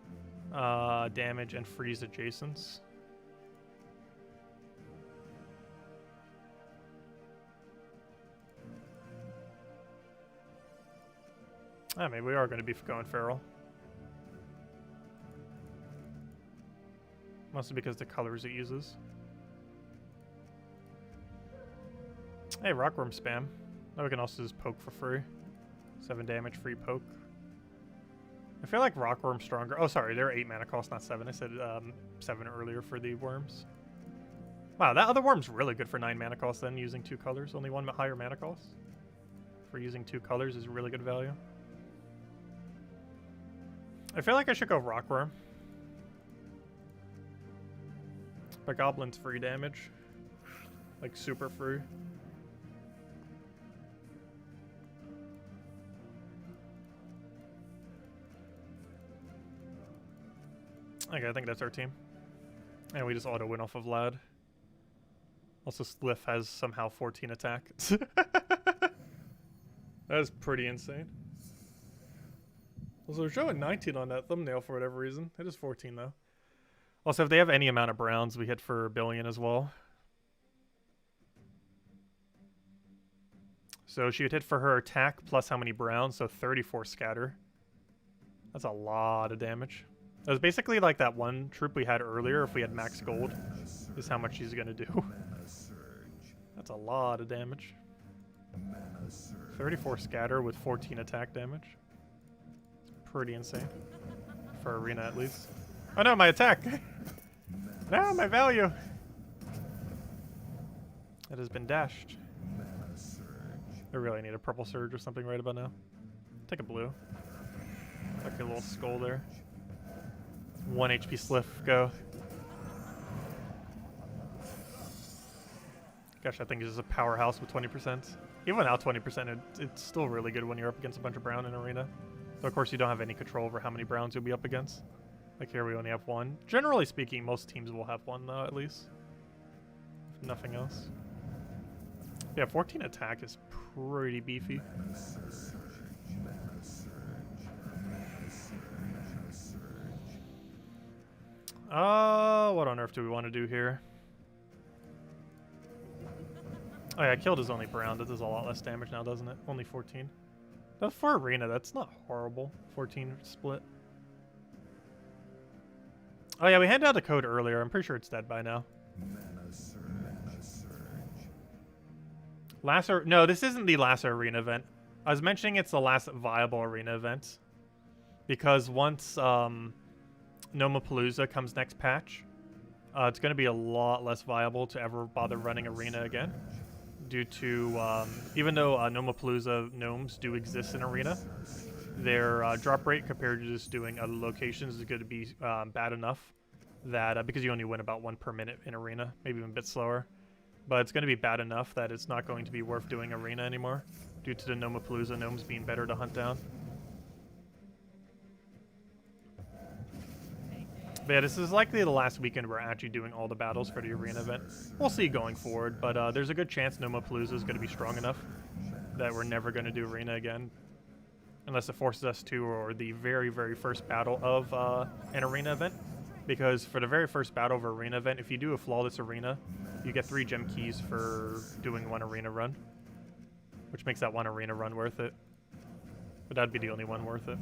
damage and freeze adjacents. Maybe we are going to be going feral. Mostly because the colors it uses. Hey, Rockworm spam. Now we can also just poke for free. 7 damage, free poke. I feel like Rockworm's stronger. Oh, sorry, they're 8 mana cost, not 7. I said 7 earlier for the worms. Wow, that other worm's really good for 9 mana cost then, using 2 colors. Only 1 higher mana cost. For using 2 colors is really good value. I feel like I should go Rockworm. But Goblin's free damage. Like, super free. Okay, I think that's our team. And we just auto win off of Lad. Also, Sliff has somehow 14 attack. That is pretty insane. Also, we're showing 19 on that thumbnail for whatever reason. It is 14 though. Also, if they have any amount of browns, we hit for a billion as well. So she would hit for her attack plus how many browns, so 34 scatter. That's a lot of damage. That was basically like that one troop we had earlier. If we had max gold, is how much she's gonna do. That's a lot of damage. 34 scatter with 14 attack damage. It's pretty insane. For Arena at least. Oh no, my attack! No, my value! It has been dashed. Mana surge. I really need a purple surge or something right about now. Take a blue. Like a little skull there. 1 HP sliff, go. Gosh, that thing is a powerhouse with 20%. Even without 20%, it's still really good when you're up against a bunch of brown in arena. Though of course you don't have any control over how many browns you'll be up against. Like here we only have one. Generally speaking, most teams will have one though, at least. If nothing else. Yeah, 14 attack is pretty beefy. Mana surge. Mana surge. Mana surge. What on earth do we want to do here? Oh yeah, killed his only brown. That does a lot less damage now, doesn't it? Only 14. That's for arena, that's not horrible. 14 split. Oh yeah, we handed out a code earlier. I'm pretty sure it's dead by now. Mana surge. Mana surge. No, this isn't the last arena event. I was mentioning it's the last viable arena event. Because once Gnome-A-Palooza comes next patch, it's going to be a lot less viable to ever bother running arena again. Due to, even though Gnome-A-Palooza gnomes do exist in arena, their drop rate compared to just doing other locations is going to be bad enough that, because you only win about 1 per minute in arena, maybe even a bit slower, but it's going to be bad enough that it's not going to be worth doing arena anymore due to the Gnome-A-Palooza gnomes being better to hunt down. But yeah, this is likely the last weekend we're actually doing all the battles for the arena event. We'll see going forward, but there's a good chance Gnome-A-Palooza is going to be strong enough that we're never going to do arena again. Unless it forces us to, or the very, very first battle of an arena event. Because for the very first battle of an arena event, if you do a flawless arena, you get 3 gem keys for doing 1 arena run. Which makes that 1 arena run worth it. But that'd be the only one worth it.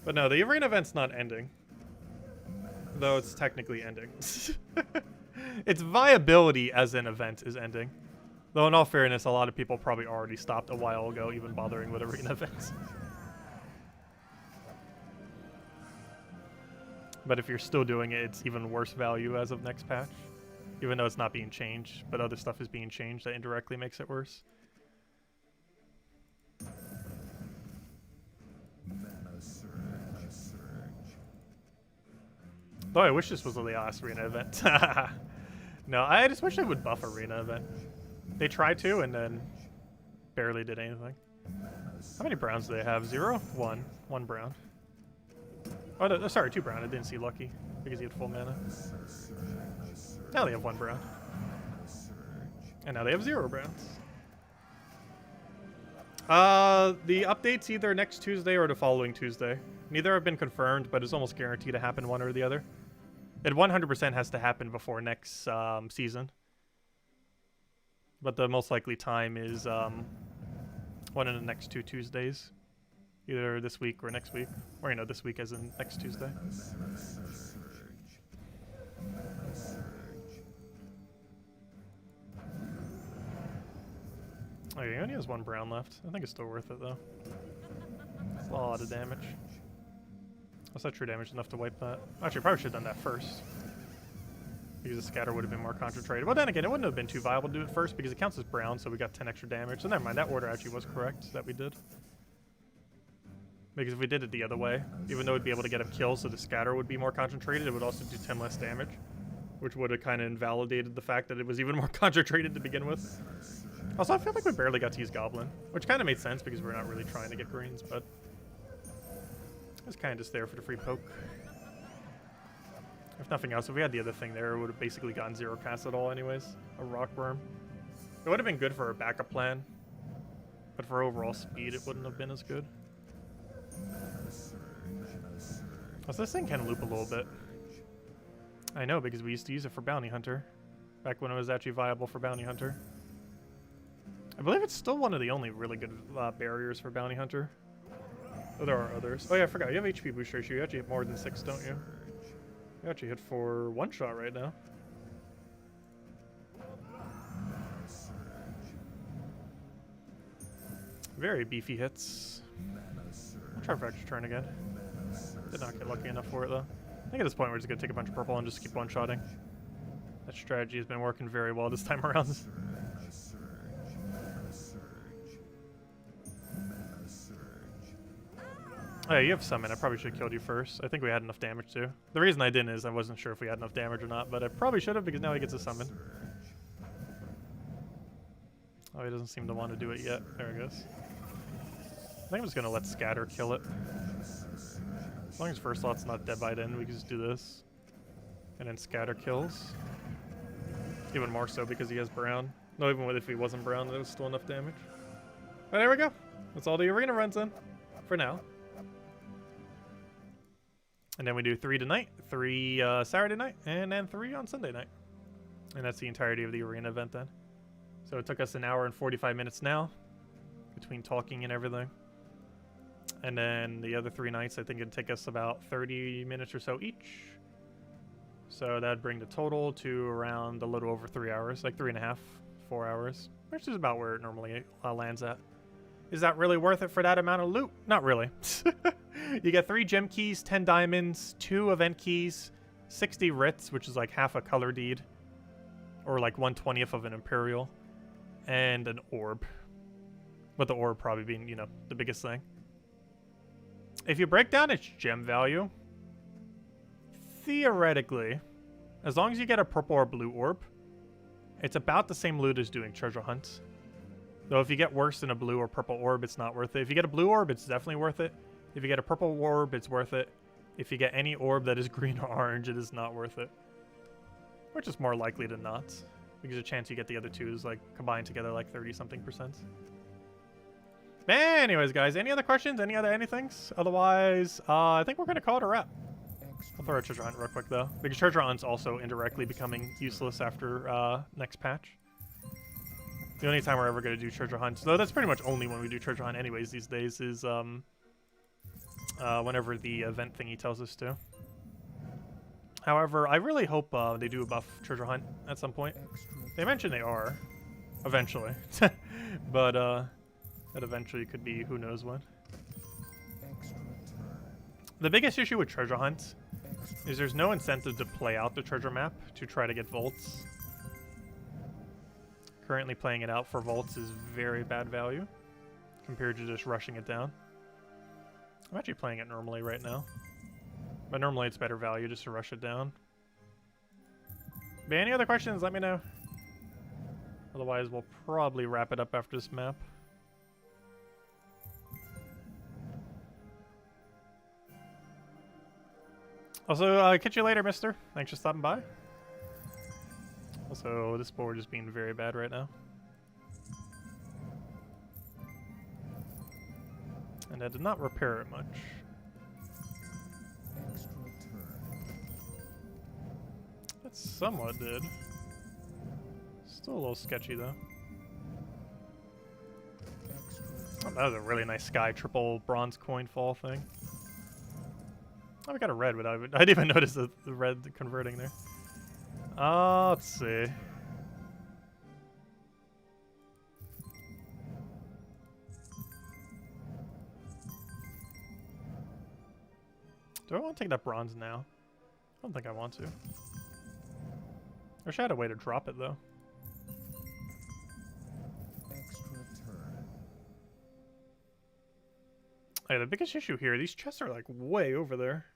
But no, the arena event's not ending. Though it's technically ending. Its viability as an event is ending. Though in all fairness, a lot of people probably already stopped a while ago even bothering with arena events. But if you're still doing it, it's even worse value as of next patch. Even though it's not being changed, but other stuff is being changed that indirectly makes it worse. Though I wish this was the last arena event. No, I just wish they would buff arena event. They tried to and then barely did anything. How many browns do they have? 0? 1. 1 brown. Oh, no, sorry, 2 brown. I didn't see Lucky because he had full mana. Now they have 1 brown. And now they have 0 browns. The update's either next Tuesday or the following Tuesday. Neither have been confirmed, but it's almost guaranteed to happen one or the other. It 100% has to happen before next season. But the most likely time is one of the next 2 Tuesdays. Either this week or next week. Or, you know, this week as in next Tuesday. Oh, yeah, he only has 1 brown left. I think it's still worth it, though. It's a lot of damage. What's that true damage enough to wipe that? Actually, probably should have done that first. Because the scatter would have been more concentrated. Well, then again, it wouldn't have been too viable to do it first because it counts as brown, so we got 10 extra damage. So never mind, that order actually was correct that we did. Because if we did it the other way, even though we'd be able to get him killed so the scatter would be more concentrated, it would also do 10 less damage. Which would have kind of invalidated the fact that it was even more concentrated to begin with. Also, I feel like we barely got to use Goblin, which kind of made sense because we're not really trying to get greens, but it's kind of just there for the free poke. If nothing else, if we had the other thing there, it would have basically gotten 0 cast at all anyways. A rock worm. It would have been good for a backup plan, but for overall speed, it wouldn't have been as good. Also, this thing can loop a little bit. I know, because we used to use it for Bounty Hunter, back when it was actually viable for Bounty Hunter. I believe it's still one of the only really good barriers for Bounty Hunter. Oh, there are others. Oh yeah, I forgot. You have HP boost ratio. You actually hit more than 6, don't you? You actually hit for 1 shot right now. Very beefy hits. I'll try for extra turn again. Did not get lucky enough for it though. I think at this point we're just going to take a bunch of purple and just keep one-shotting. That strategy has been working very well this time around. Mana surge. Mana surge. Mana surge. Oh, yeah, you have summon. I probably should have killed you first. I think we had enough damage too. The reason I didn't is I wasn't sure if we had enough damage or not, but I probably should have because now he gets a summon. Oh, he doesn't seem to want to do it yet. There he goes. I think I'm just going to let Scatter kill it. As long as first slot's not dead by then, we can just do this. And then Scatter kills. Even more so because he has Brown. No, even if he wasn't Brown, there was still enough damage. But there we go. That's all the arena runs in. For now. And then we do 3 tonight, 3 Saturday night, and then 3 on Sunday night. And that's the entirety of the arena event then. So it took us an hour and 45 minutes now, between talking and everything. And then the other 3 nights, I think it'd take us about 30 minutes or so each. So that'd bring the total to around a little over 3 hours, like 3.5, 4 hours, which is about where it normally lands at. Is that really worth it for that amount of loot? Not really. You get 3 gem keys, 10 diamonds, 2 event keys, 60 writs, which is like half a color deed, or like 1/20th of an imperial, and an orb. But the orb probably being, you know, the biggest thing. If you break down its gem value, theoretically, as long as you get a purple or blue orb, it's about the same loot as doing treasure hunts. Though if you get worse than a blue or purple orb, it's not worth it. If you get a blue orb, it's definitely worth it. If you get a purple orb, it's worth it. If you get any orb that is green or orange, it is not worth it. Which is more likely than not. Because the chance you get the other two is like combined together like 30-something%. Anyways, guys, any other questions? Any other anythings? Otherwise, I think we're going to call it a wrap. I'll throw a treasure hunt real quick, though. Because treasure hunt's also indirectly becoming useless after next patch. The only time we're ever going to do treasure hunts, though that's pretty much only when we do treasure hunt anyways these days, is whenever the event thingy tells us to. However, I really hope they do a buff treasure hunt at some point. They mentioned they are, eventually. But that eventually could be who knows when. The biggest issue with treasure hunts is there's no incentive to play out the treasure map to try to get vaults. Currently playing it out for vaults is very bad value compared to just rushing it down. I'm actually playing it normally right now. But normally it's better value just to rush it down. But any other questions, let me know. Otherwise, we'll probably wrap it up after this map. Also, catch you later, mister. Thanks for stopping by. Also, this board is being very bad right now. And I did not repair it much. That somewhat did. Still a little sketchy, though. Oh, that was a really nice sky triple bronze coin fall thing. Oh, we got a red, but I didn't even notice the red converting there. Let's see. Do I want to take that bronze now? I don't think I want to. I wish I had a way to drop it, though. Hey, the biggest issue here, these chests are like way over there.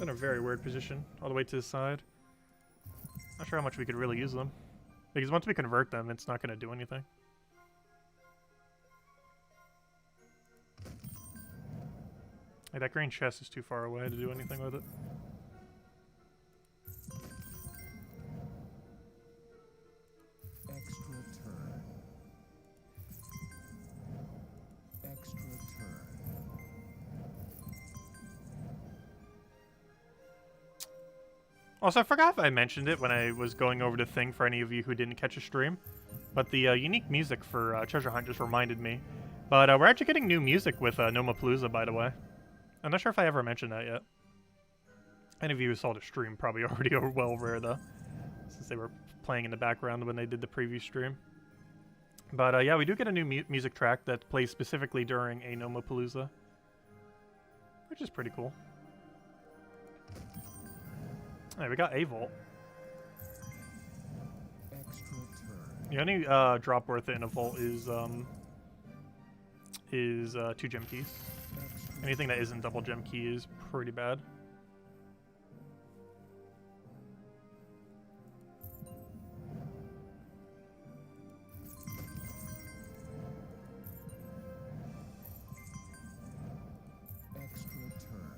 In a very weird position, all the way to the side. Not sure how much we could really use them. Because once we convert them, it's not going to do anything. Hey, that green chest is too far away to do anything with it. Also, I forgot if I mentioned it when I was going over the thing for any of you who didn't catch a stream, but the unique music for Treasure Hunt just reminded me. But we're actually getting new music with Gnome-A-Palooza, by the way. I'm not sure if I ever mentioned that yet. Any of you who saw the stream probably already are well aware, though, since they were playing in the background when they did the preview stream. But yeah, we do get a new music track that plays specifically during a Gnome-A-Palooza, which is pretty cool. Hey, we got a vault. Extra turn. The only drop worth it in a vault is 2 gem keys. Extra Anything that isn't double gem key is pretty bad. extra turn.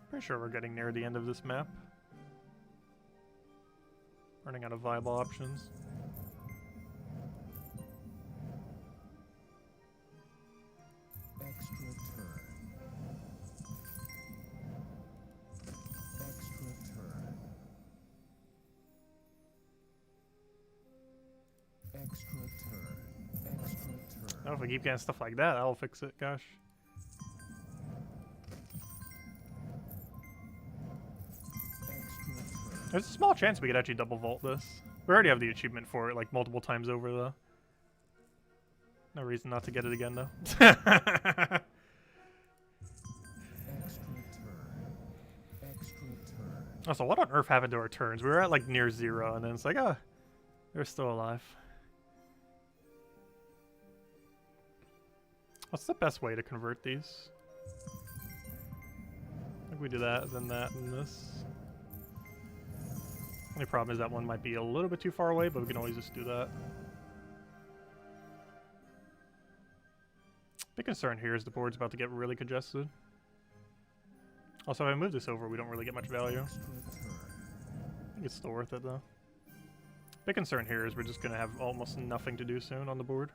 Pretty sure we're getting near the end of this map. Running out of viable options. Extra turn. Extra turn. Extra turn. Extra turn. Oh, if we keep getting stuff like that, that'll fix it, gosh. Extra turn. There's a small chance we could actually double vault this. We already have the achievement for it, like, multiple times over, though. No reason not to get it again, though. Extra turn. Extra turn. Also, what on earth happened to our turns? We were at, like, near 0, and then it's like, ah, they're still alive. What's the best way to convert these? I think we do that, then that, and this. Only problem is that one might be a little bit too far away, but we can always just do that. Big concern here is the board's about to get really congested. Also, if I move this over, we don't really get much value. Extra turn. I think it's still worth it, though. Big concern here is we're just going to have almost nothing to do soon on the board.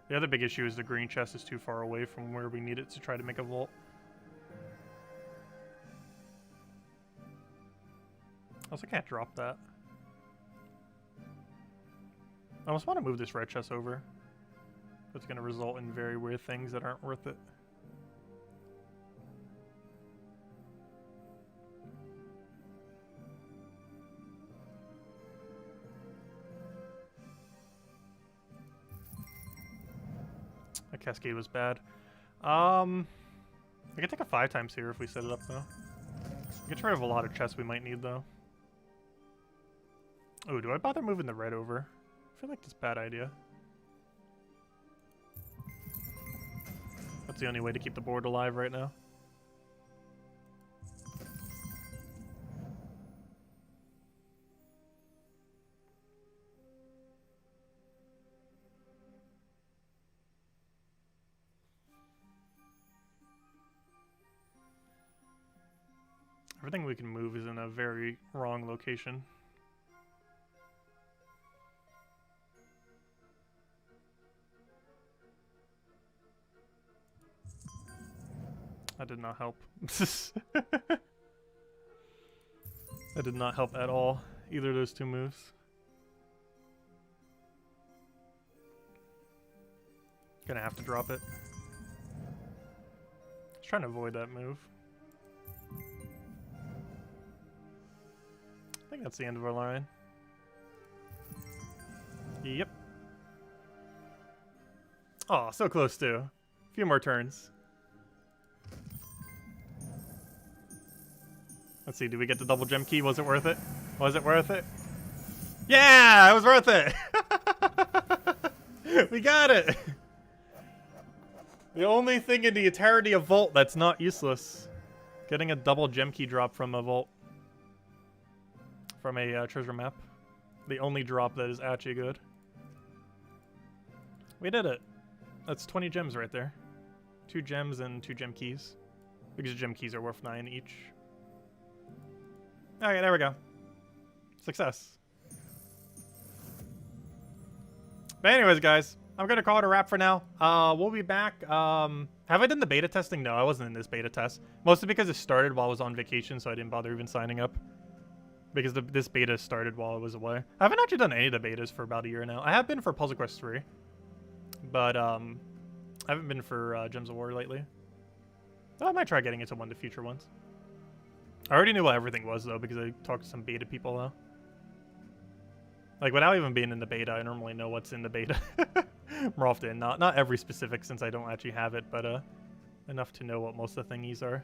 The other big issue is the green chest is too far away from where we need it to try to make a vault. Also can't drop that. I almost want to move this red chest over. It's going to result in very weird things that aren't worth it. That cascade was bad. We can take a 5 times here if we set it up, though. We get rid of a lot of chests we might need, though. Oh, do I bother moving the red over? I feel like that's a bad idea. That's the only way to keep the board alive right now. Everything we can move is in a very wrong location. That did not help. That did not help at all, either of those two moves. Gonna have to drop it. Just trying to avoid that move. I think that's the end of our line. Yep. Oh, so close too. A few more turns. Let's see, did we get the double gem key? Was it worth it? Was it worth it? Yeah, it was worth it! We got it! The only thing in the entirety of Vault that's not useless. Getting a double gem key drop from a Vault. From a treasure map. The only drop that is actually good. We did it. That's 20 gems right there. 2 gems and 2 gem keys. Because gem keys are worth 9 each. Okay, there we go. Success. But anyways, guys, I'm going to call it a wrap for now. We'll be back. Have I done the beta testing? No, I wasn't in this beta test. Mostly because it started while I was on vacation, so I didn't bother even signing up. Because this beta started while I was away. I haven't actually done any of the betas for about a year now. I have been for Puzzle Quest 3. But, I haven't been for Gems of War lately. Oh, I might try getting into one of the future ones. I already knew what everything was, though, because I talked to some beta people, though. Like, without even being in the beta, I normally know what's in the beta. More often, not every specific, since I don't actually have it, but, enough to know what most of the thingies are.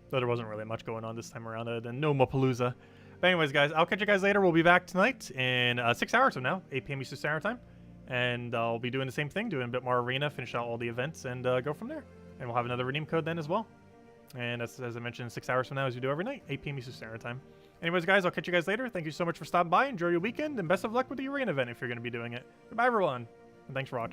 Though there wasn't really much going on this time around at Gnome-A-Palooza. But anyways, guys, I'll catch you guys later. We'll be back tonight in 6 hours from now, 8 p.m. Eastern Standard Time. And I'll be doing the same thing, doing a bit more arena, finish out all the events, and go from there. And we'll have another redeem code then as well. And as I mentioned, 6 hours from now, as we do every night, 8 p.m. Eastern Standard Time. Anyways, guys, I'll catch you guys later. Thank you so much for stopping by. Enjoy your weekend, and best of luck with the arena event if you're going to be doing it. Goodbye, everyone, and thanks for watching.